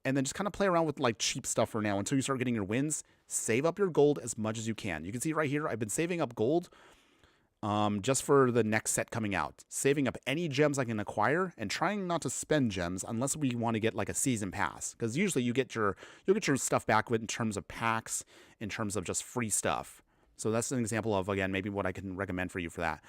and then just kind of play around with like cheap stuff for now until you start getting your wins. Save up your gold as much as you can. You can see right here, I've been saving up gold just for the next set coming out. Saving up any gems I can acquire and trying not to spend gems unless we want to get like a season pass. Because usually you'll get your stuff back in terms of packs, in terms of just free stuff. So that's an example of, again, maybe what I can recommend for you for that.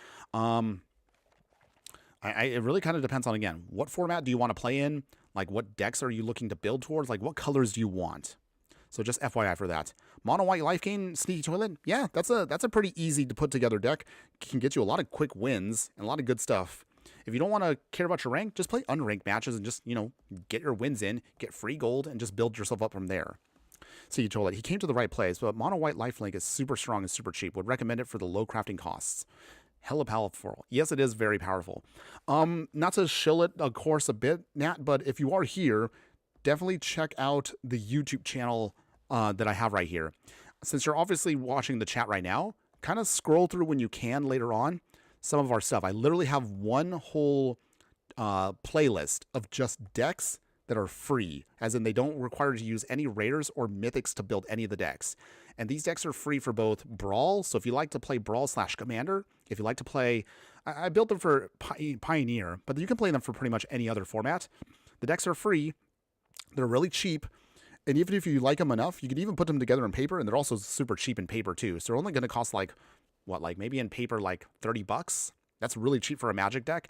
It really kind of depends on, again, what format do you want to play in? Like, what decks are you looking to build towards? Like, what colors do you want? So just FYI for that. Mono white life gain, sneaky toilet. Yeah, that's a pretty easy to put together deck. Can get you a lot of quick wins and a lot of good stuff. If you don't want to care about your rank, just play unranked matches and just, you know, get your wins in, get free gold, and just build yourself up from there. Sneaky toilet. He came to the right place, but mono white life link is super strong and super cheap. Would recommend it for the low crafting costs. Hella powerful. Yes, it is very powerful. Not to shill it, of course, a bit, Nat, but if you are here, definitely check out the YouTube channel that I have right here. Since you're obviously watching the chat right now, kind of scroll through when you can later on some of our stuff. I literally have one whole playlist of just decks that are free, as in they don't require you to use any rares or mythics to build any of the decks. And these decks are free for both Brawl, so if you like to play Brawl / Commander, if you like to play, I built them for Pioneer, but you can play them for pretty much any other format. The decks are free, they're really cheap, and even if you like them enough, you can even put them together in paper, and they're also super cheap in paper too. So they're only going to cost like, what, like maybe in paper like 30 bucks? That's really cheap for a Magic deck.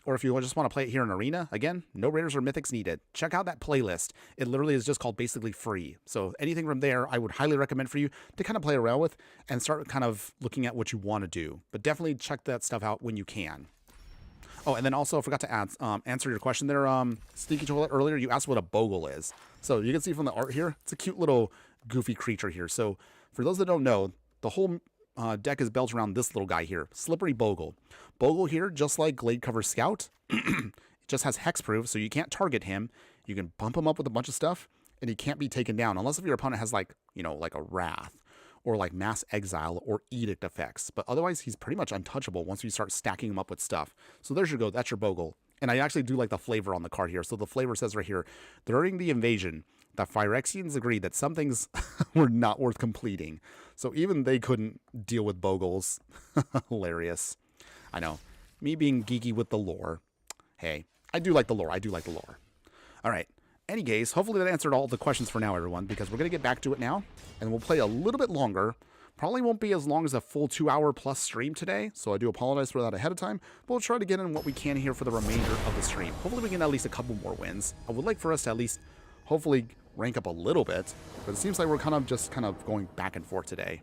Or if you just want to play it here in Arena, again, no rares or mythics needed. Check out that playlist. It literally is just called basically free. So anything from there, I would highly recommend for you to kind of play around with and start kind of looking at what you want to do. But definitely check that stuff out when you can. Oh, and then also I forgot to answer your question there, Sneaky Toilet, earlier. You asked what a Bogle is. So you can see from the art here, it's a cute little goofy creature here. So for those that don't know, the whole deck is built around this little guy here, Slippery Bogle. Bogle here, just like Glade Cover Scout, it just has hexproof, so you can't target him. You can bump him up with a bunch of stuff, and he can't be taken down unless if your opponent has like, you know, like a Wrath or like Mass Exile or Edict effects. But otherwise, he's pretty much untouchable once you start stacking him up with stuff. So there's your go. That's your Bogle. And I actually do like the flavor on the card here. So the flavor says right here, during the invasion, the Phyrexians agreed that some things were not worth completing. So even they couldn't deal with Bogles. Hilarious. I know. Me being geeky with the lore. Hey, I do like the lore. I do like the lore. All right. Any case, hopefully that answered all the questions for now, everyone, because we're going to get back to it now, and we'll play a little bit longer. Probably won't be as long as a full 2-hour plus stream today, so I do apologize for that ahead of time, but we'll try to get in what we can here for the remainder of the stream. Hopefully we get at least a couple more wins. I would like for us to at least hopefully rank up a little bit, but it seems like we're kind of going back and forth today.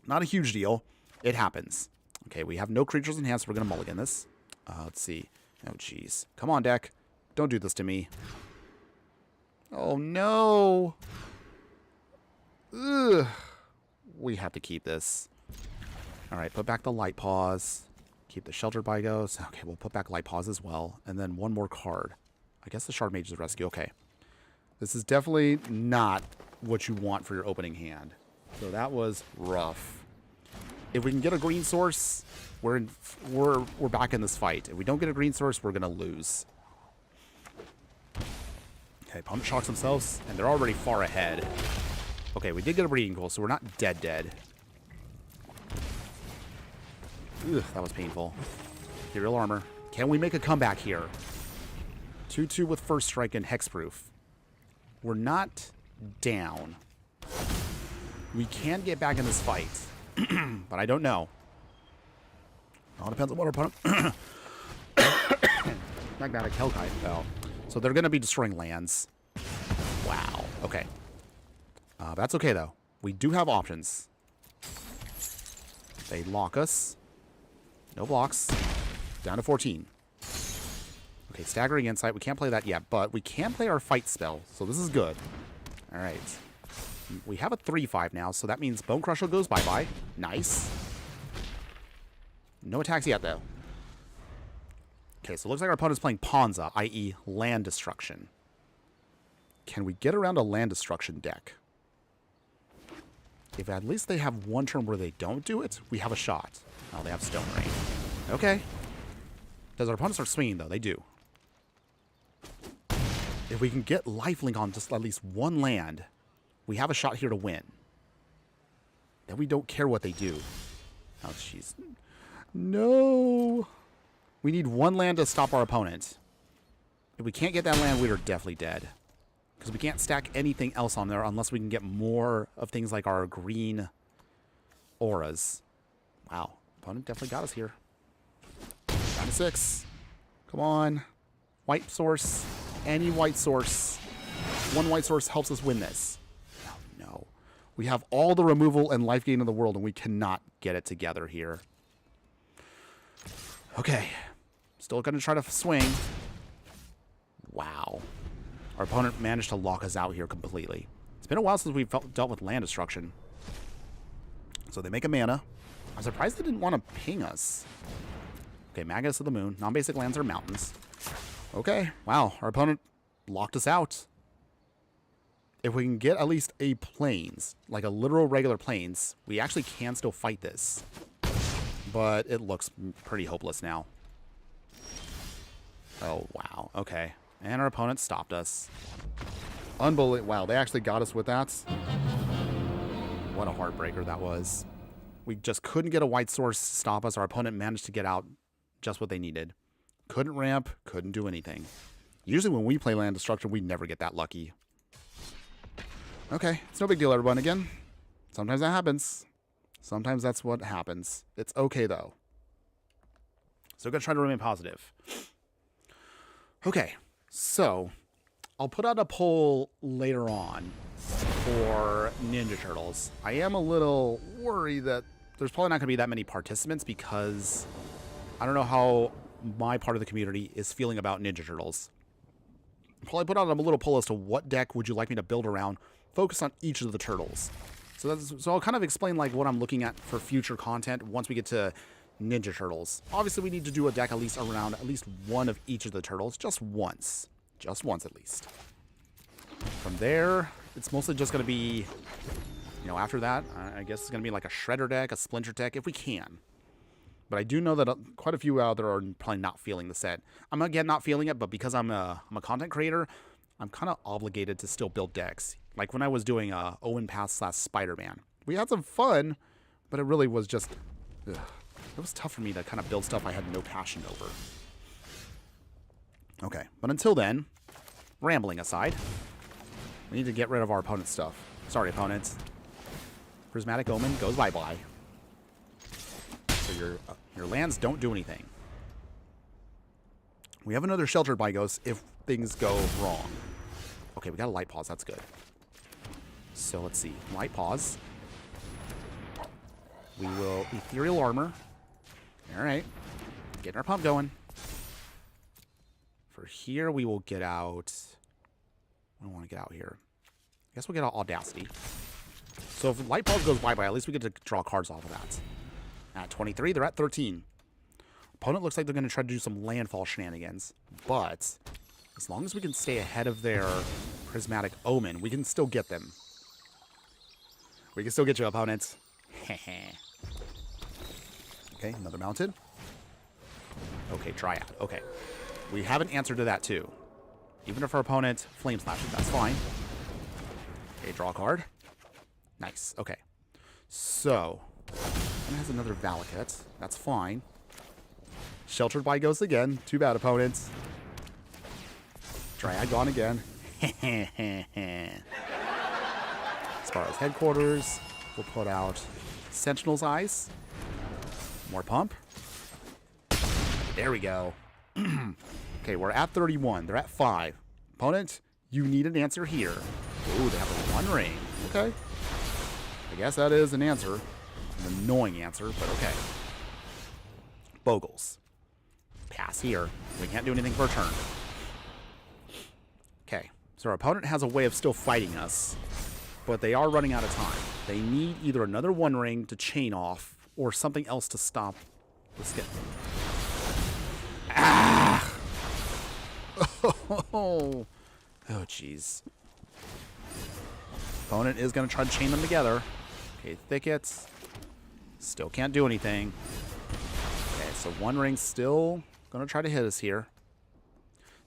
Not a huge deal. It happens. Okay, we have no creatures in hand, so we're going to mulligan this. Let's see. Oh, jeez. Come on, deck. Don't do this to me. Oh, no. Ugh. We have to keep this. All right, put back the Light Paws. Keep the Sheltered Bygos. Okay, we'll put back Light Paws as well. And then one more card. I guess the Shard Mage's Rescue. Okay. This is definitely not what you want for your opening hand. So that was rough. If we can get a green source, we're back in this fight. If we don't get a green source, we're going to lose. Okay, opponent shocks themselves, and they're already far ahead. Okay, we did get a Breeding Pool, so we're not dead. Ugh, that was painful. Ethereal Armor. Can we make a comeback here? 2-2 with First Strike and Hexproof. We're not down. We can get back in this fight, but I don't know. It all depends on what our opponent... Magmatic Hellkite fell. So they're going to be destroying lands. Wow. Okay. That's okay, though. We do have options. They lock us. No blocks. Down to 14. Okay, Staggering Insight. We can't play that yet, but we can play our Fight spell. So this is good. All right. We have a 3/5 now, so that means Bone Crusher goes bye-bye. Nice. No attacks yet, though. Okay, so it looks like our opponent's playing Ponza, i.e. land destruction. Can we get around a land destruction deck? If at least they have one turn where they don't do it, we have a shot. Oh, they have Stone Rain. Okay. Does our opponent start swinging, though? They do. If we can get lifelink on just at least one land, we have a shot here to win. Then we don't care what they do. Oh, jeez. No. We need one land to stop our opponent. If we can't get that land, we are definitely dead. Because we can't stack anything else on there unless we can get more of things like our green auras. Wow. Opponent definitely got us here. Down to 6. Come on. White source. Any white source. One white source helps us win this. Oh, no. We have all the removal and life gain in the world, and we cannot get it together here. Okay. Still going to try to swing. Wow. Our opponent managed to lock us out here completely. It's been a while since we've dealt with land destruction. So they make a mana. I'm surprised they didn't want to ping us. Okay, Magus of the Moon. Non-basic lands are mountains. Okay, wow. Our opponent locked us out. If we can get at least a plains, like a literal regular plains, we actually can still fight this. But it looks pretty hopeless now. Oh, wow. Okay. And our opponent stopped us. Unbelievable. Wow, they actually got us with that. What a heartbreaker that was. We just couldn't get a white source to stop us. Our opponent managed to get out just what they needed. Couldn't ramp, couldn't do anything. Usually when we play land destruction, we never get that lucky. Okay, it's no big deal, everyone. Again, sometimes that happens. Sometimes that's what happens. It's okay, though. So I'm going to try to remain positive. Okay, so I'll put out a poll later on for Ninja Turtles. I am a little worried that there's probably not going to be that many participants because I don't know how my part of the community is feeling about Ninja Turtles. I'll probably put out a little poll as to what deck would you like me to build around, focus on each of the turtles. So I'll kind of explain like what I'm looking at for future content once we get to Ninja Turtles. Obviously, we need to do a deck at least around at least one of each of the turtles, just once. Just once at least. From there, it's mostly just going to be, you know, after that, I guess it's going to be like a Shredder deck, a Splinter deck, if we can. But I do know that quite a few out there are probably not feeling the set. I'm, again, not feeling it, but because I'm a content creator, I'm kind of obligated to still build decks. Like when I was doing Owen Pass / Spider-Man. We had some fun, but it really was just... Ugh. It was tough for me to kind of build stuff I had no passion over. Okay, but until then, rambling aside, we need to get rid of our opponent's stuff. Sorry, opponents. Prismatic Omen goes bye-bye. So your lands don't do anything. We have another Sheltered by Ghost if things go wrong. Okay, we got a Light Pause. That's good. So let's see. Light Pause. We will Ethereal Armor. All right. Getting our pump going. For here, we will get out... I don't want to get out here. I guess we'll get out Audacity. So if Light Pause goes bye-bye, at least we get to draw cards off of that. At 23, they're at 13. Opponent looks like they're going to try to do some landfall shenanigans. But as long as we can stay ahead of their Prismatic Omen, we can still get them. We can still get you, opponents. Okay, another mounted. Okay, Triad. Okay. We have an answer to that, too. Even if our opponent Flame Slashes, that's fine. Okay, draw a card. Nice. Okay. So, it has another Valakut. That's fine. Sheltered by Ghost again. Too bad, opponents. Triad gone again. Sparrow's Headquarters. We'll put out Sentinel's Eyes. More pump. There we go. Okay, we're at 31. They're at 5. Opponent, you need an answer here. Ooh, they have a 1 ring. Okay. I guess that is an answer. An annoying answer, but okay. Bogles. Pass here. We can't do anything for a turn. Okay, so our opponent has a way of still fighting us, but they are running out of time. They need either another 1 ring to chain off or something else to stop the skip. Ah! Oh, jeez. Opponent is going to try to chain them together. Okay, Thickets. Still can't do anything. Okay, so 1 ring still Gonna try to hit us here.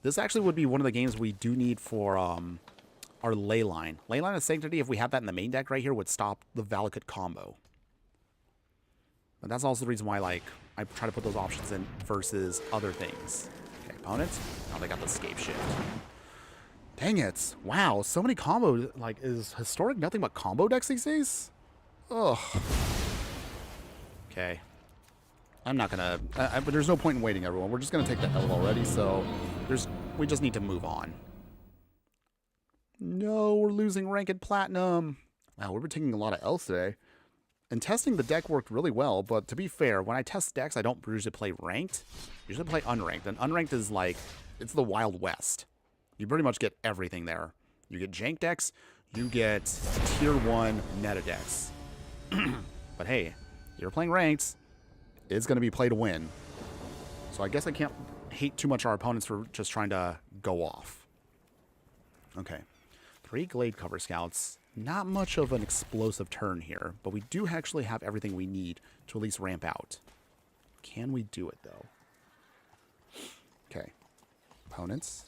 This actually would be one of the games we do need for our Ley Line. Ley Line of Sanctity, if we had that in the main deck right here, would stop the Valakut combo. But that's also the reason why, like, I try to put those options in versus other things. Okay, opponent. Now they got the Escape Shift. Dang it. Wow, so many combo, like, is Historic nothing but combo decks these days? Ugh. Okay. I'm not gonna, but there's no point in waiting, everyone. We're just gonna take the L already, so we just need to move on. No, we're losing Ranked Platinum. Wow, we've been taking a lot of L's today. And testing the deck worked really well, but to be fair, when I test decks, I don't usually play ranked. I usually play unranked, and unranked is like, it's the Wild West. You pretty much get everything there. You get jank decks, you get tier 1 meta decks. But hey, you're playing ranked, it's going to be play to win. So I guess I can't hate too much our opponents for just trying to go off. Okay. 3 Glade Cover Scouts. Not much of an explosive turn here, but we do actually have everything we need to at least ramp out. Can we do it, though? Okay. Opponents.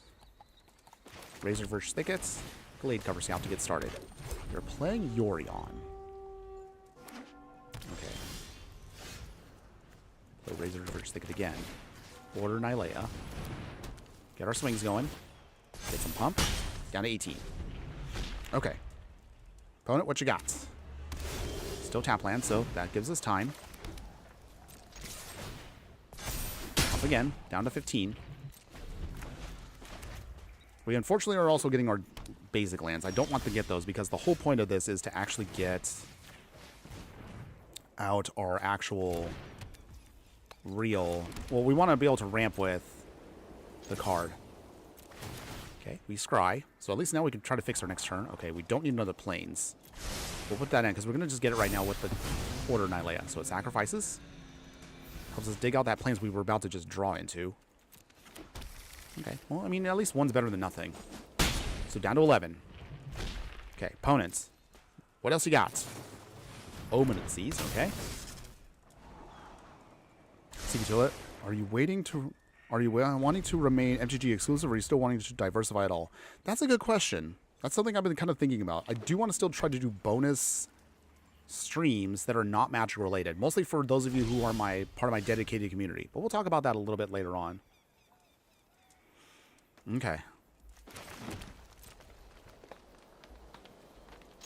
Razorverge Thickets. Glade Cover Scout to get started. You're playing Yorion. Okay. Play Razorverge Thicket again. Order Nylea. Get our swings going. Get some pump. Down to 18. Okay. Opponent, what you got? Still tap land, so that gives us time. Up again, down to 15. We unfortunately are also getting our basic lands. I don't want to get those because the whole point of this is to actually get out our actual real... Well, we want to be able to ramp with the card. Okay, we scry. So at least now we can try to fix our next turn. Okay, we don't need another planes. We'll put that in because we're going to just get it right now with the Order Nylea. So it sacrifices. Helps us dig out that planes we were about to just draw into. Okay, well, I mean, at least one's better than nothing. So down to 11. Okay, opponents. What else you got? Omen of the Seas, okay. Seeking to it. Are you waiting to... Are you wanting to remain MTG exclusive, or are you still wanting to diversify at all? That's a good question. That's something I've been kind of thinking about. I do want to still try to do bonus streams that are not Magic related, mostly for those of you who are part of my dedicated community. But we'll talk about that a little bit later on. Okay.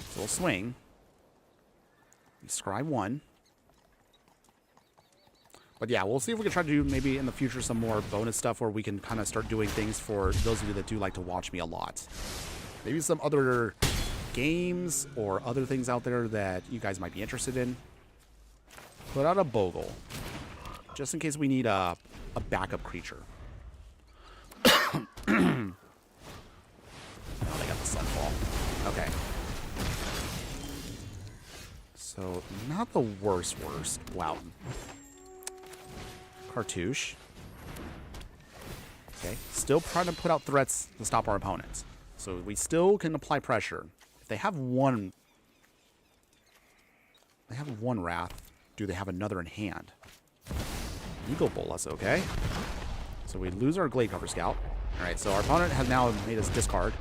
So we'll swing. We scry 1. But yeah, we'll see if we can try to do maybe in the future some more bonus stuff where we can kind of start doing things for those of you that do like to watch me a lot. Maybe some other games or other things out there that you guys might be interested in. Put out a Bogle, just in case we need a backup creature. Oh, they got the Sunfall. Okay. So, not the worst. Wow. Cartouche. Okay, still trying to put out threats to stop our opponents. So we still can apply pressure. If they have one... They have one Wrath. Do they have another in hand? Eagle Bolt us, okay. So we lose our Glade Cover Scout. Alright, so our opponent has now made us discard.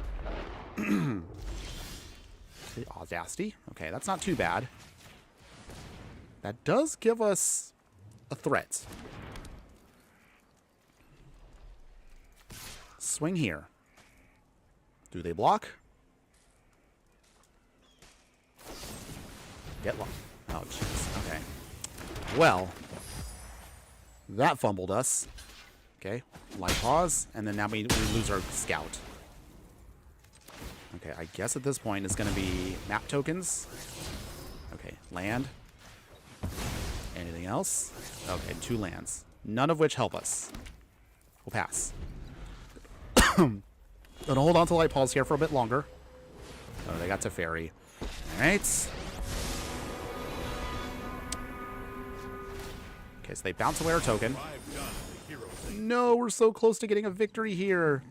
Audacity. Okay, that's not too bad. That does give us a threat. Swing here. Do they block? Get locked. Oh, jeez. Okay. Well, that fumbled us. Okay. Light pause, and then now we lose our scout. Okay, I guess at this point it's going to be map tokens. Okay, land. Anything else? Okay, 2 lands. None of which help us. We'll pass. Gonna hold on to light pause here for a bit longer. Oh, they got Teferi. Alright. Okay, so they bounce away our token. No, we're so close to getting a victory here.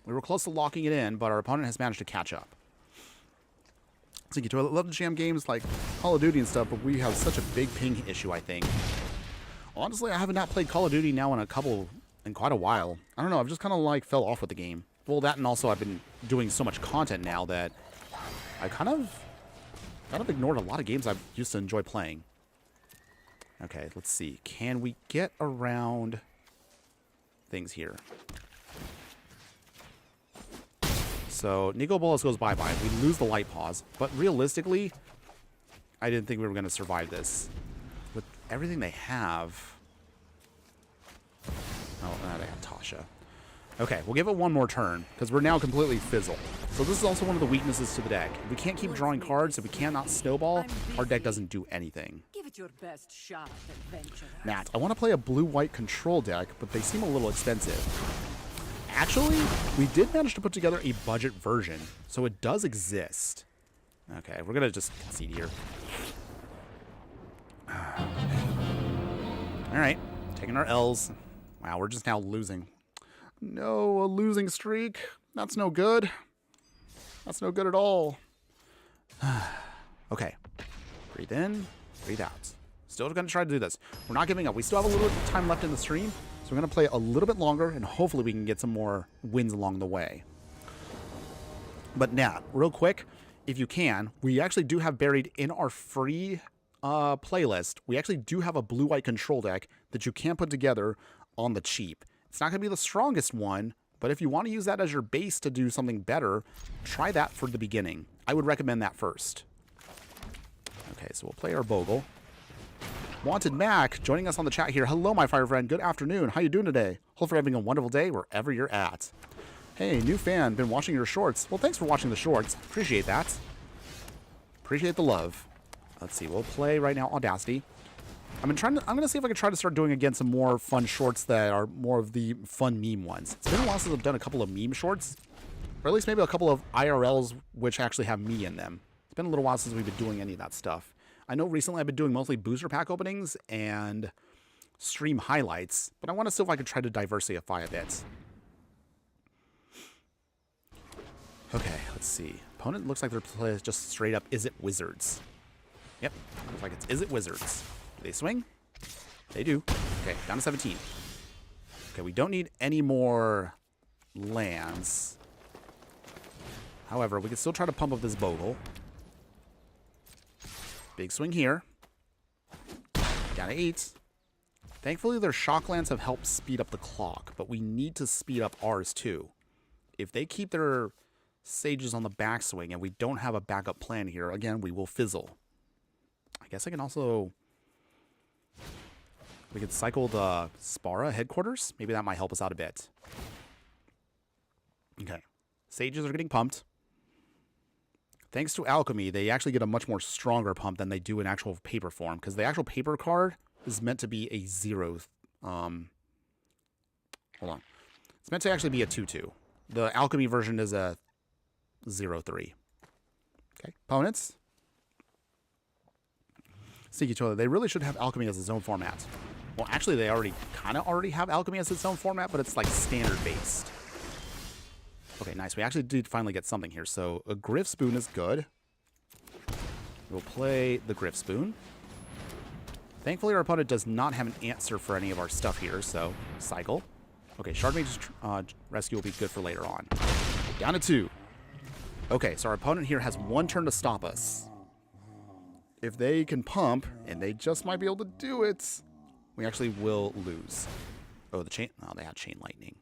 We were close to locking it in, but our opponent has managed to catch up. So you love to jam games like Call of Duty and stuff, but we have such a big ping issue, I think. Honestly, I have not played Call of Duty now in a couple in quite a while. I don't know, I've just kind of like fell off with the game. Well, that and also I've been doing so much content now that I kind of ignored a lot of games I used to enjoy playing. Okay, let's see. Can we get around things here? So, Nico Bolas goes bye-bye. We lose the light pause. But realistically, I didn't think we were going to survive this. With everything they have... Oh, they have Tasha. Okay, we'll give it one more turn, because we're now completely fizzled. So this is also one of the weaknesses to the deck. If we can't keep drawing cards, if we cannot snowball, our deck doesn't do anything. Give it your best shot, adventurer. Matt, I want to play a blue-white control deck, but they seem a little expensive. Actually, we did manage to put together a budget version, so it does exist. Okay, we're going to just concede here. Alright, taking our L's. Wow, we're just now losing. No, a losing streak. That's no good. That's no good at all. Okay. Breathe in, breathe out. Still going to try to do this. We're not giving up. We still have a little bit of time left in the stream, so we're going to play a little bit longer, and hopefully we can get some more wins along the way. But now, real quick, if you can, we actually do have buried in our free playlist, we actually do have a blue-white control deck that you can put together on the cheap. It's not going to be the strongest one, but if you want to use that as your base to do something better, try that for the beginning. I would recommend that first. Okay, so we'll play our Bogle. Wanted Mac joining us on the chat here. Hello, my fire friend. Good afternoon. How you doing today? Hope you're having a wonderful day wherever you're at. Hey, new fan. Been watching your shorts. Well, thanks for watching the shorts. Appreciate that. Appreciate the love. Let's see. We'll play right now Audacity. I'm gonna see if I can try to start doing again some more fun shorts that are more of the fun meme ones. It's been a while since I've done a couple of meme shorts, or at least maybe a couple of IRLs which actually have me in them. It's been a little while since we've been doing any of that stuff. I know recently I've been doing mostly booster pack openings and stream highlights, but I want to see if I could try to diversify a bit. Okay, let's see. Opponent looks like their play is just straight up Is It Wizards. Yep, looks like it's Is It Wizards. Do they swing? They do. Okay, down to 17. Okay, we don't need any more lands. However, we can still try to pump up this Bogle. Big swing here. Down to 8. Thankfully, their shock lands have helped speed up the clock, but we need to speed up ours too. If they keep their sages on the backswing and we don't have a backup plan here, again, we will fizzle. I guess I can also... We could cycle the Spara headquarters. Maybe that might help us out a bit. Okay. Sages are getting pumped. Thanks to Alchemy, they actually get a much more stronger pump than they do in actual paper form, because the actual paper card is meant to be a 0. Hold on. It's meant to actually be a 2-2. The Alchemy version is a 0-3. Okay. Opponents. Sneaky Toilet. They really should have Alchemy as its own format. Well, actually, they kind of already have Alchemy as its own format, but it's like standard based. Okay, nice. We actually did finally get something here. So a Griff Spoon is good. We'll play the Griff Spoon. Thankfully, our opponent does not have an answer for any of our stuff here, so cycle. Okay, Shardmage's Rescue will be good for later on. Down to 2. Okay, so our opponent here has 1 turn to stop us. If they can pump, and they just might be able to do it, we actually will lose. Oh, the chain... Oh, they had Chain Lightning.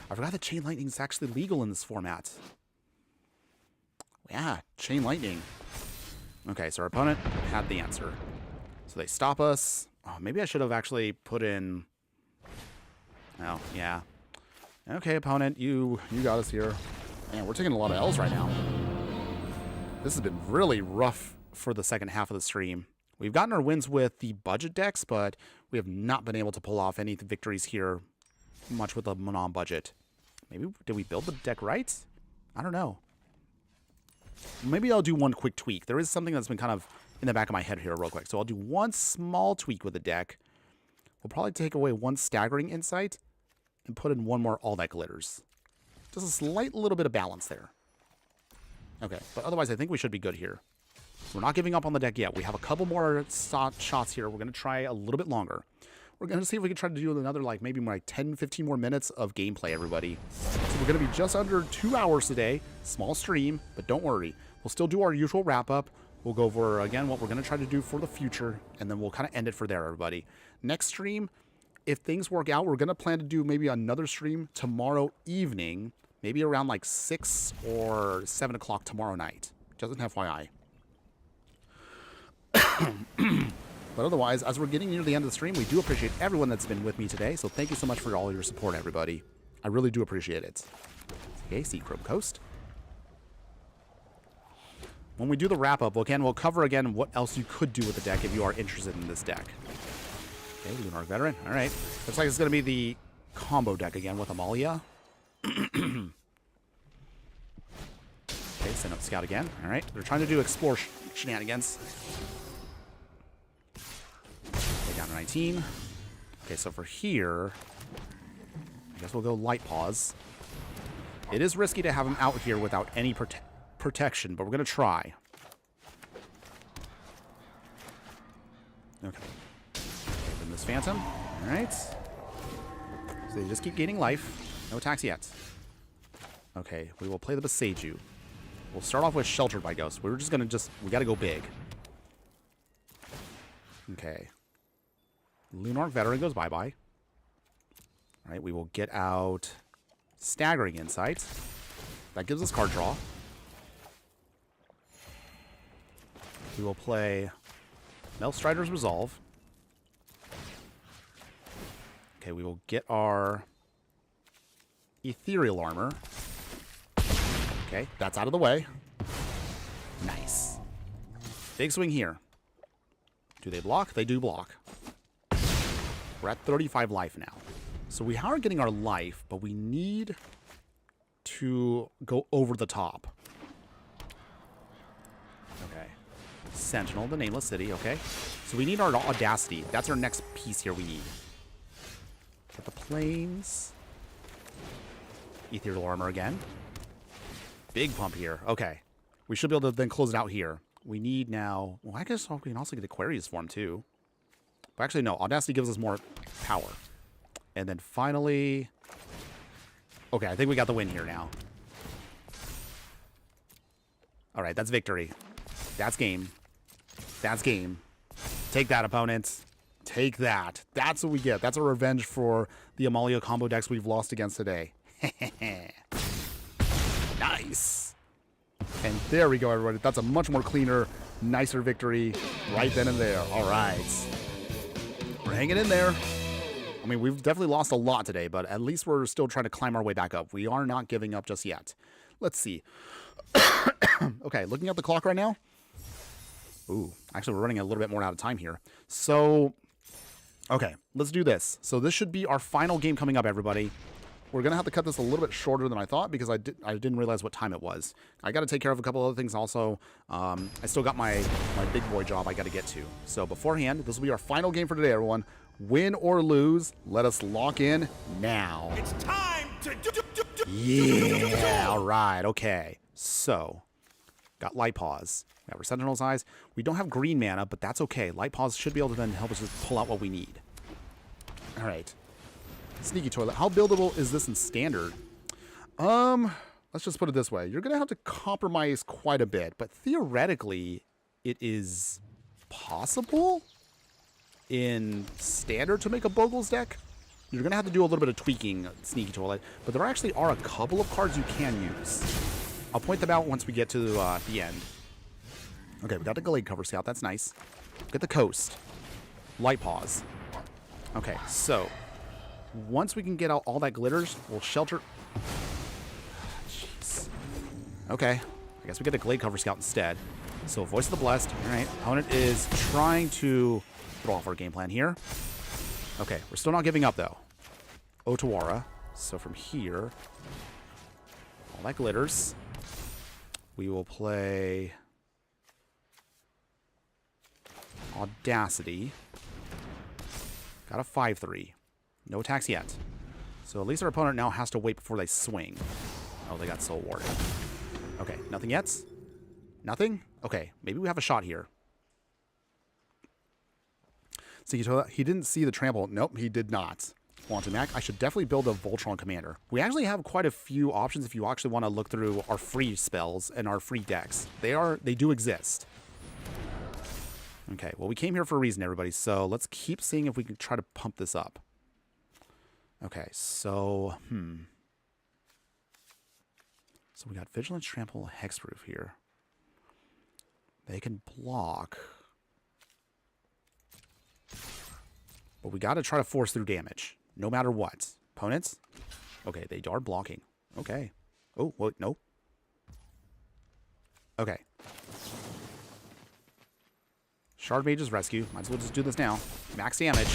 I forgot that Chain Lightning is actually legal in this format. Yeah, Chain Lightning. Okay, so our opponent had the answer. So they stop us. Oh, maybe I should have actually put in... Oh, yeah. Okay, opponent, you got us here. Man, we're taking a lot of L's right now. This has been really rough for the second half of the stream. We've gotten our wins with the budget decks, but we have not been able to pull off any victories here much with the non-budget. Maybe, did we build the deck right? I don't know. Maybe I'll do one quick tweak. There is something that's been kind of in the back of my head here real quick. So I'll do one small tweak with the deck. We'll probably take away 1 Staggering Insight and put in 1 more All That Glitters. Just a slight little bit of balance there. Okay, but otherwise I think we should be good here. We're not giving up on the deck yet. We have a couple more shots here. We're going to try a little bit longer. We're we're going to see if we can try to do another, like, maybe like 10, 15 more minutes of gameplay, everybody. So we're going to be just under 2 hours today. Small stream, but don't worry. We'll still do our usual wrap-up. We'll go over, again, what we're going to try to do for the future, and then we'll kind of end it for there, everybody. Next stream, if things work out, we're going to plan to do maybe another stream tomorrow evening, maybe around like 6 or 7 o'clock tomorrow night. Just an FYI. But otherwise, as we're getting near the end of the stream, we do appreciate everyone that's been with me today. So thank you so much for all your support, everybody. I really do appreciate it. Okay, Seachrome Coast. When we do the wrap-up, we'll cover again what else you could do with the deck if you are interested in this deck. Okay, Lunar Veteran. All right. Looks like it's going to be the combo deck again with Amalia. Okay, send up Scout again. All right. They're trying to do explore shenanigans. Okay, down to 19. Okay, so for here, I guess we'll go Light Paws. It is risky to have him out here without any protection, but we're going to try. Okay. Then this Phantom. All right. So they just keep gaining life. No attacks yet. Okay, we will play the Beseiju. We'll start off with Sheltered by Ghost. We're just going to we got to go big. Okay. Lunar Veteran goes bye-bye. All right, we will get out Staggering Insight. That gives us card draw. We will play Melstrider's Resolve. Okay, we will get our Ethereal Armor. Okay, that's out of the way. Nice. Big swing here. Do they block? They do block. We're at 35 life now. So we are getting our life, but we need to go over the top. Okay. Sentinel, the Nameless City, okay. So we need our Audacity. That's our next piece here we need. Get the Plains. Ethereal Armor again. Big pump here. Okay. We should be able to then close it out here. We need now... Well, I guess we can also get Aquarius form too. But actually, no. Audacity gives us more power. And then finally... Okay, I think we got the win here now. Alright, that's victory. That's game. That's game. Take that, opponents. Take that. That's what we get. That's a revenge for the Amalia combo decks we've lost against today. Nice. And there we go, everybody. That's a much more cleaner, nicer victory right then and there. All right. We're hanging in there. I mean, we've definitely lost a lot today, but at least we're still trying to climb our way back up. We are not giving up just yet. Let's see. Okay, looking at the clock right now. Ooh, actually, we're running a little bit more out of time here. So, okay, let's do this. So this should be our final game coming up, everybody. We're going to have to cut this a little bit shorter than I thought because I didn't realize what time it was. I got to take care of a couple other things also. I still got my big boy job I got to get to. So beforehand, this will be our final game for today, everyone. Win or lose, let us lock in now. It's time to Yeah, all right, okay. So, got Light Paws. We have our Sentinel's Eyes. We don't have green mana, but that's okay. Light Paws should be able to then help us just pull out what we need. All right. Sneaky Toilet. How buildable is this in Standard? Let's just put it this way. You're going to have to compromise quite a bit, but theoretically, it is possible in Standard to make a Bogles deck. You're going to have to do a little bit of tweaking, Sneaky Toilet, but there actually are a couple of cards you can use. I'll point them out once we get to the end. Okay, we got the Glade Cover Scout. That's nice. Get the Coast. Light Paws. Okay, so once we can get out all that glitters, we'll shelter... Jeez. Okay, I guess we get a Glade Cover Scout instead. So Voice of the Blessed. All right, opponent is trying to throw off our game plan here. Okay, we're still not giving up, though. Otawara. So from here, all that glitters. We will play Audacity. Got a 5/3. No attacks yet. So at least our opponent now has to wait before they swing. Oh, they got Soul Warded. Okay, nothing yet? Nothing? Okay, maybe we have a shot here. So he didn't see the trample. Nope, he did not. Quantum Mac. I should definitely build a Voltron Commander. We actually have quite a few options if you actually want to look through our free spells and our free decks. They do exist. Okay, well, we came here for a reason, everybody. So let's keep seeing if we can try to pump this up. Okay, so, So we got Vigilance, Trample, Hexproof here. They can block. But we got to try to force through damage, no matter what. Opponents? Okay, they are blocking. Okay. Oh, what? No. Okay. Shard Mage's Rescue. Might as well just do this now. Max damage.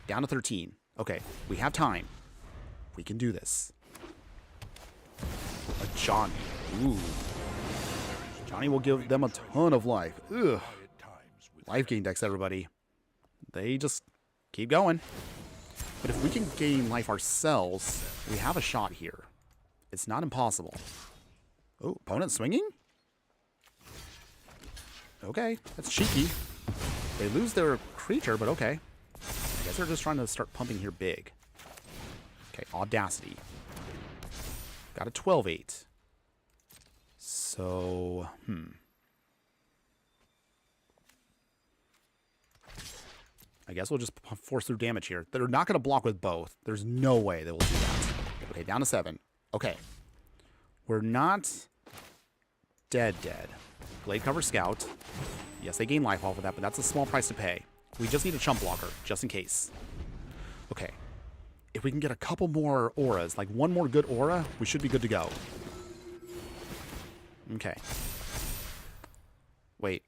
Down to 13. Okay, we have time. We can do this. A Johnny. Ooh. Johnny will give them a ton of life. Ugh. Life gain decks, everybody. They just keep going. But if we can gain life ourselves, we have a shot here. It's not impossible. Oh, opponent swinging? Okay, that's cheeky. They lose their creature, but okay. I guess they're just trying to start pumping here big. Okay, Audacity. Got a 12-8. So, I guess we'll just force through damage here. They're not going to block with both. There's no way they will do that. Okay, down to 7. Okay. We're not dead. Glade Cover Scout. Yes, they gain life off of that, but that's a small price to pay. We just need a chump blocker, just in case. Okay. If we can get a couple more auras, like one more good aura, we should be good to go. Okay. Wait.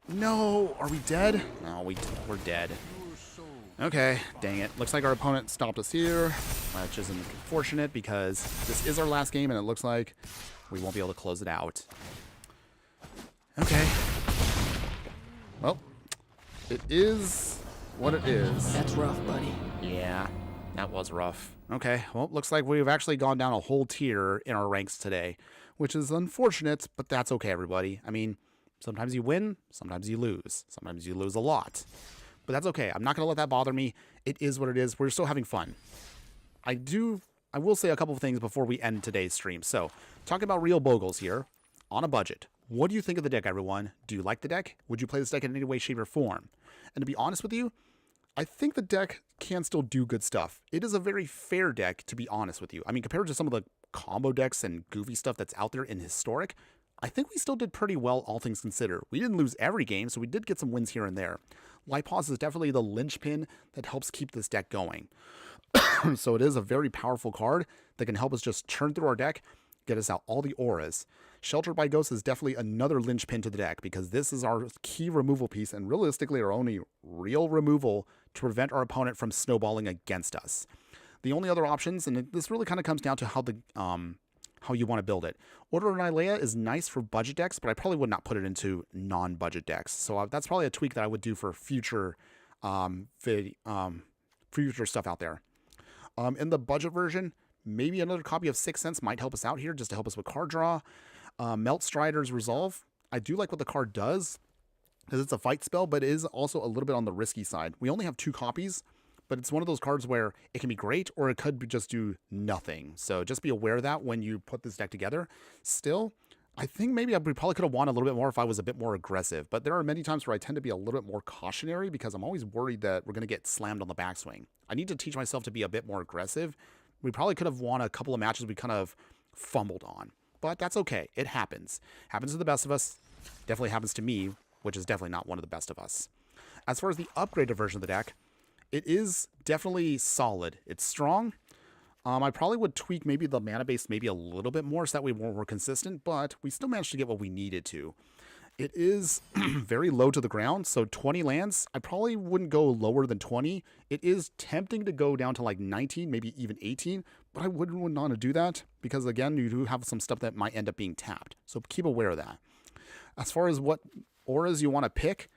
No! Are we dead? No, we're dead. Okay, dang it. Looks like our opponent stopped us here, which isn't unfortunate because this is our last game and it looks like we won't be able to close it out. Okay. Well, it is what it is. That's rough, buddy. Yeah, that was rough. Okay, well, looks like we've actually gone down a whole tier in our ranks today, which is unfortunate, but that's okay, everybody. I mean, sometimes you win, sometimes you lose. Sometimes you lose a lot. But that's okay. I'm not going to let that bother me. It is what it is. We're still having fun. I will say a couple of things before we end today's stream. So, talking about real Bogles here, on a budget. What do you think of the deck, everyone? Do you like the deck? Would you play this deck in any way, shape, or form? And to be honest with you, I think the deck can still do good stuff. It is a very fair deck, to be honest with you. I mean, compared to some of the combo decks and goofy stuff that's out there in Historic, I think we still did pretty well, all things considered. We didn't lose every game, so we did get some wins here and there. Lipos is definitely the linchpin that helps keep this deck going. So it is a very powerful card that can help us just churn through our deck, get us out all the auras. Sheltered by Ghosts is definitely another linchpin to the deck because this is our key removal piece and realistically our only real removal to prevent our opponent from snowballing against us. The only other options, and this really kind of comes down to how you want to build it. Order of Nylea is nice for budget decks, but I probably would not put it into non-budget decks. So that's probably a tweak that I would do for future future stuff out there. In the budget version, maybe another copy of Sixth Sense might help us out here just to help us with card draw. Melt Strider's Resolve. I do like what the card does because it's a fight spell, but it is also a little bit on the risky side. We only have 2 copies, but it's one of those cards where it can be great or it could just do nothing. So just be aware of that when you put this deck together. Still, I think maybe we probably could have won a little bit more if I was a bit more aggressive, but there are many times where I tend to be a little bit more cautionary because I'm always worried that we're going to get slammed on the backswing. I need to teach myself to be a bit more aggressive. We probably could have won a couple of matches we kind of fumbled on, but that's okay. It happens. Happens to the best of us. Definitely happens to me, which is definitely not one of the best of us. As far as the upgraded version of the deck, it is definitely solid. It's strong. I probably would tweak maybe the mana base maybe a little bit more so that we were more consistent, but we still managed to get what we needed to. It is very low to the ground, so 20 lands, I probably wouldn't go lower than 20. It is tempting to go down to like 19, maybe even 18, but I wouldn't want to do that because, again, you do have some stuff that might end up being tapped, so keep aware of that. As far as what auras you want to pick,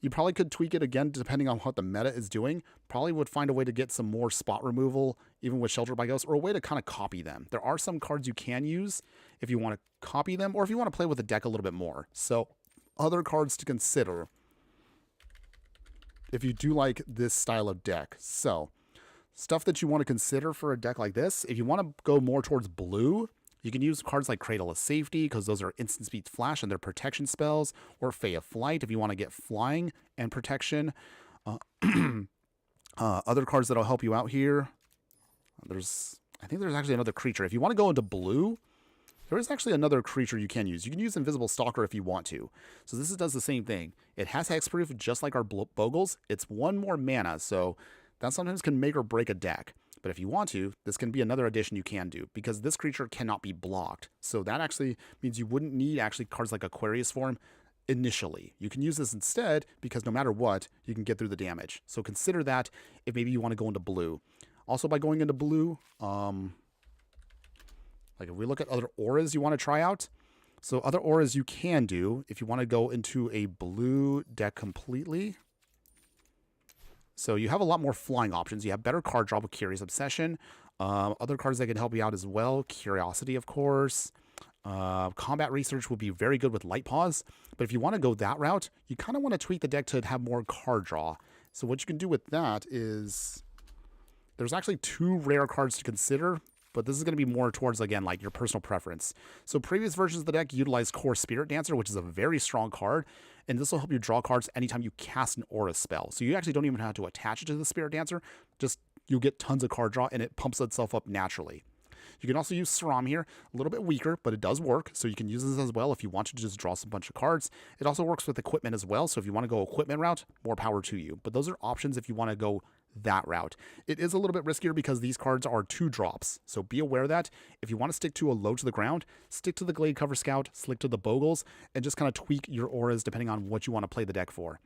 you probably could tweak it again depending on what the meta is doing. Probably would find a way to get some more spot removal, even with Shelter by Ghost, or a way to kind of copy them. There are some cards you can use if you want to copy them, or if you want to play with the deck a little bit more. So other cards to consider if you do like this style of deck. So stuff that you want to consider for a deck like this, if you want to go more towards blue, you can use cards like Cradle of Safety because those are instant speed flash and they're protection spells, or Fey of Flight if you want to get flying and protection. Other cards that'll help you out here. I think there's actually another creature. If you want to go into blue, there is actually another creature you can use. You can use Invisible Stalker if you want to. So this does the same thing. It has hexproof just like our Bogles. It's 1 more mana, so that sometimes can make or break a deck. But if you want to, this can be another addition you can do because this creature cannot be blocked. So that actually means you wouldn't need actually cards like Aquarius Form initially. You can use this instead because no matter what, you can get through the damage. So consider that if maybe you want to go into blue. Also, by going into blue, like if we look at other auras you want to try out, so other auras you can do if you want to go into a blue deck completely. So you have a lot more flying options. You have better card draw with Curious Obsession. Other cards that can help you out as well. Curiosity, of course. Combat Research would be very good with Light Paws. But if you want to go that route, you kind of want to tweak the deck to have more card draw. So what you can do with that is there's actually 2 rare cards to consider. But this is going to be more towards, again, like your personal preference. So previous versions of the deck utilize Core Spirit Dancer, which is a very strong card. And this will help you draw cards anytime you cast an aura spell. So you actually don't even have to attach it to the Spirit Dancer. Just you get tons of card draw and it pumps itself up naturally. You can also use Saram here, a little bit weaker, but it does work. So you can use this as well if you want to just draw some bunch of cards. It also works with equipment as well. So if you want to go equipment route, more power to you. But those are options if you want to go that route. It is a little bit riskier because these cards are 2 drops. So be aware that if you want to stick to a low to the ground, stick to the Glade Cover Scout, stick to the Bogles, and just kind of tweak your auras depending on what you want to play the deck for.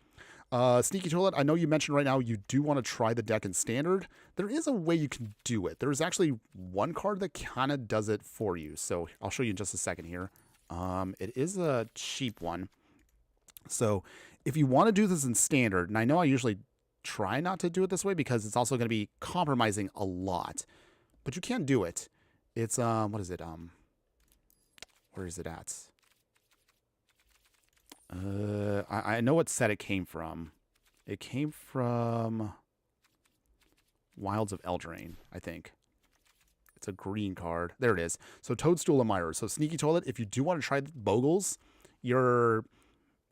Sneaky Toilet, I know you mentioned right now you do want to try the deck in Standard. There is a way you can do it. There's actually one card that kind of does it for you. So I'll show you in just a second here. It is a cheap one. So if you want to do this in Standard, and I know I usually try not to do it this way because it's also going to be compromising a lot, but you can do it. It's what is it, where is it at? I know what set it came from. It came from Wilds of Eldraine, I think. It's a green card. There it is. So Toadstool Admirer. So Sneaky Toilet, if you do want to try Bogles, your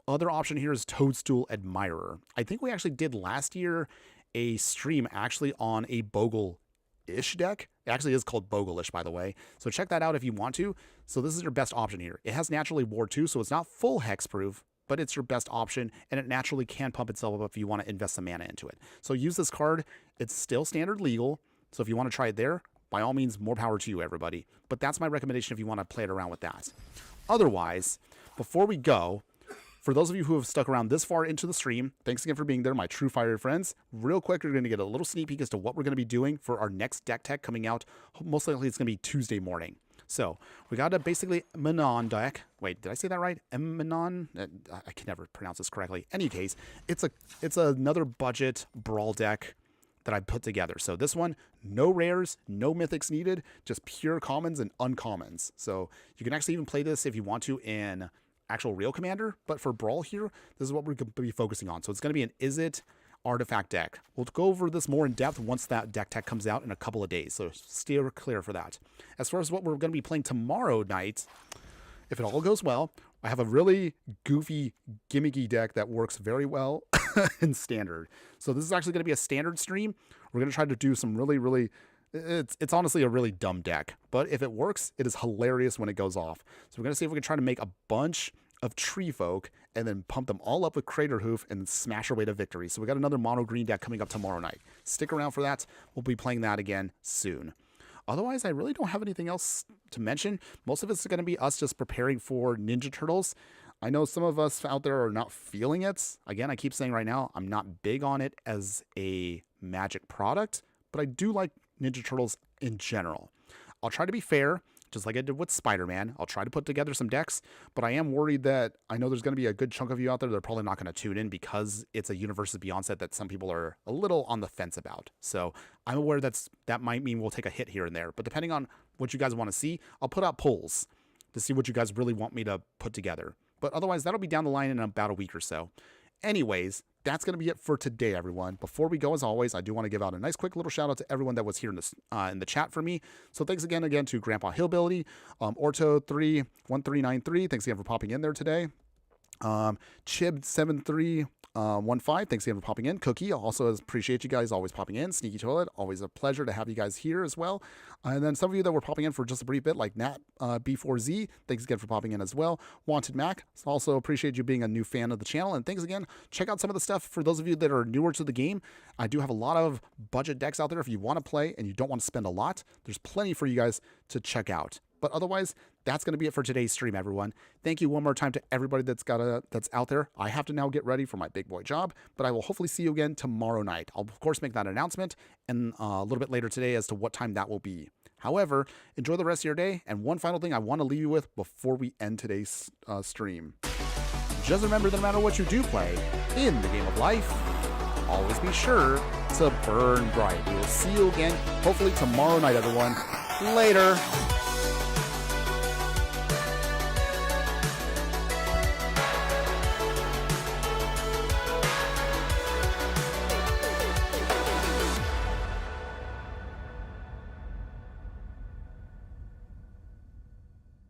other option here is Toadstool Admirer. I think we actually did last year a stream actually on a Bogle-ish deck. It actually is called Bogle-ish, by the way. So check that out if you want to. So this is your best option here. It has Naturally Ward too, so it's not full hexproof, but it's your best option, and it naturally can pump itself up if you want to invest some mana into it. So use this card. It's still Standard legal, so if you want to try it there, by all means, more power to you, everybody. But that's my recommendation if you want to play it around with that. Otherwise, before we go, for those of you who have stuck around this far into the stream, thanks again for being there, my true fiery friends. Real quick, you're going to get a little sneak peek as to what we're going to be doing for our next deck tech coming out. Most likely it's going to be Tuesday morning. So we got a basically Manon deck. Wait, did I say that right? Manon? I can never pronounce this correctly. Any case, it's another budget brawl deck that I put together. So this one, no rares, no mythics needed, just pure commons and uncommons. So you can actually even play this if you want to in actual real commander, but for brawl here, this is what we're going to be focusing on. So it's going to be an Izzet artifact deck. We'll go over this more in depth once that deck tech comes out in a couple of days, so steer clear for that. As far as what we're going to be playing tomorrow night, if it all goes well, I have a really goofy, gimmicky deck that works very well in Standard. So this is actually going to be a Standard stream. We're going to try to do some really it's honestly a really dumb deck, but if it works, it is hilarious when it goes off. So we're going to see if we can try to make a bunch of Tree Folk and then pump them all up with Crater Hoof and smash our way to victory. So we got another mono green deck coming up tomorrow night. Stick around for that. We'll be playing that again soon. Otherwise, I really don't have anything else to mention. Most of it's going to be us just preparing for Ninja Turtles. I know some of us out there are not feeling it. Again, I keep saying right now, I'm not big on it as a Magic product, but I do like Ninja Turtles in general. I'll try to be fair, just like I did with Spider-Man. I'll try to put together some decks, but I am worried that I know there's going to be a good chunk of you out there that are probably not going to tune in because it's a Universes Beyond set that some people are a little on the fence about. So I'm aware that might mean we'll take a hit here and there, but depending on what you guys want to see, I'll put out polls to see what you guys really want me to put together. But otherwise, that'll be down the line in about a week or so. Anyways, that's going to be it for today, everyone. Before we go, as always, I do want to give out a nice quick little shout out to everyone that was here in the chat for me. So thanks again to Grandpa Hillbilly, Orto31393. Thanks again for popping in there today. Chib7315, thanks again for popping in. Cookie, also appreciate you guys always popping in. Sneaky Toilet, always a pleasure to have you guys here as well. And then some of you that were popping in for just a brief bit, like Nat B4Z, thanks again for popping in as well. Wanted Mac, also appreciate you being a new fan of the channel. And thanks again, check out some of the stuff for those of you that are newer to the game. I do have a lot of budget decks out there. If you want to play and you don't want to spend a lot, there's plenty for you guys to check out. But otherwise, that's going to be it for today's stream, everyone. Thank you one more time to everybody that's out there. I have to now get ready for my big boy job, but I will hopefully see you again tomorrow night. I'll, of course, make that announcement and a little bit later today as to what time that will be. However, enjoy the rest of your day. And one final thing I want to leave you with before we end today's stream. Just remember that no matter what you do play in the game of life, always be sure to burn bright. We will see you again, hopefully tomorrow night, everyone. Later.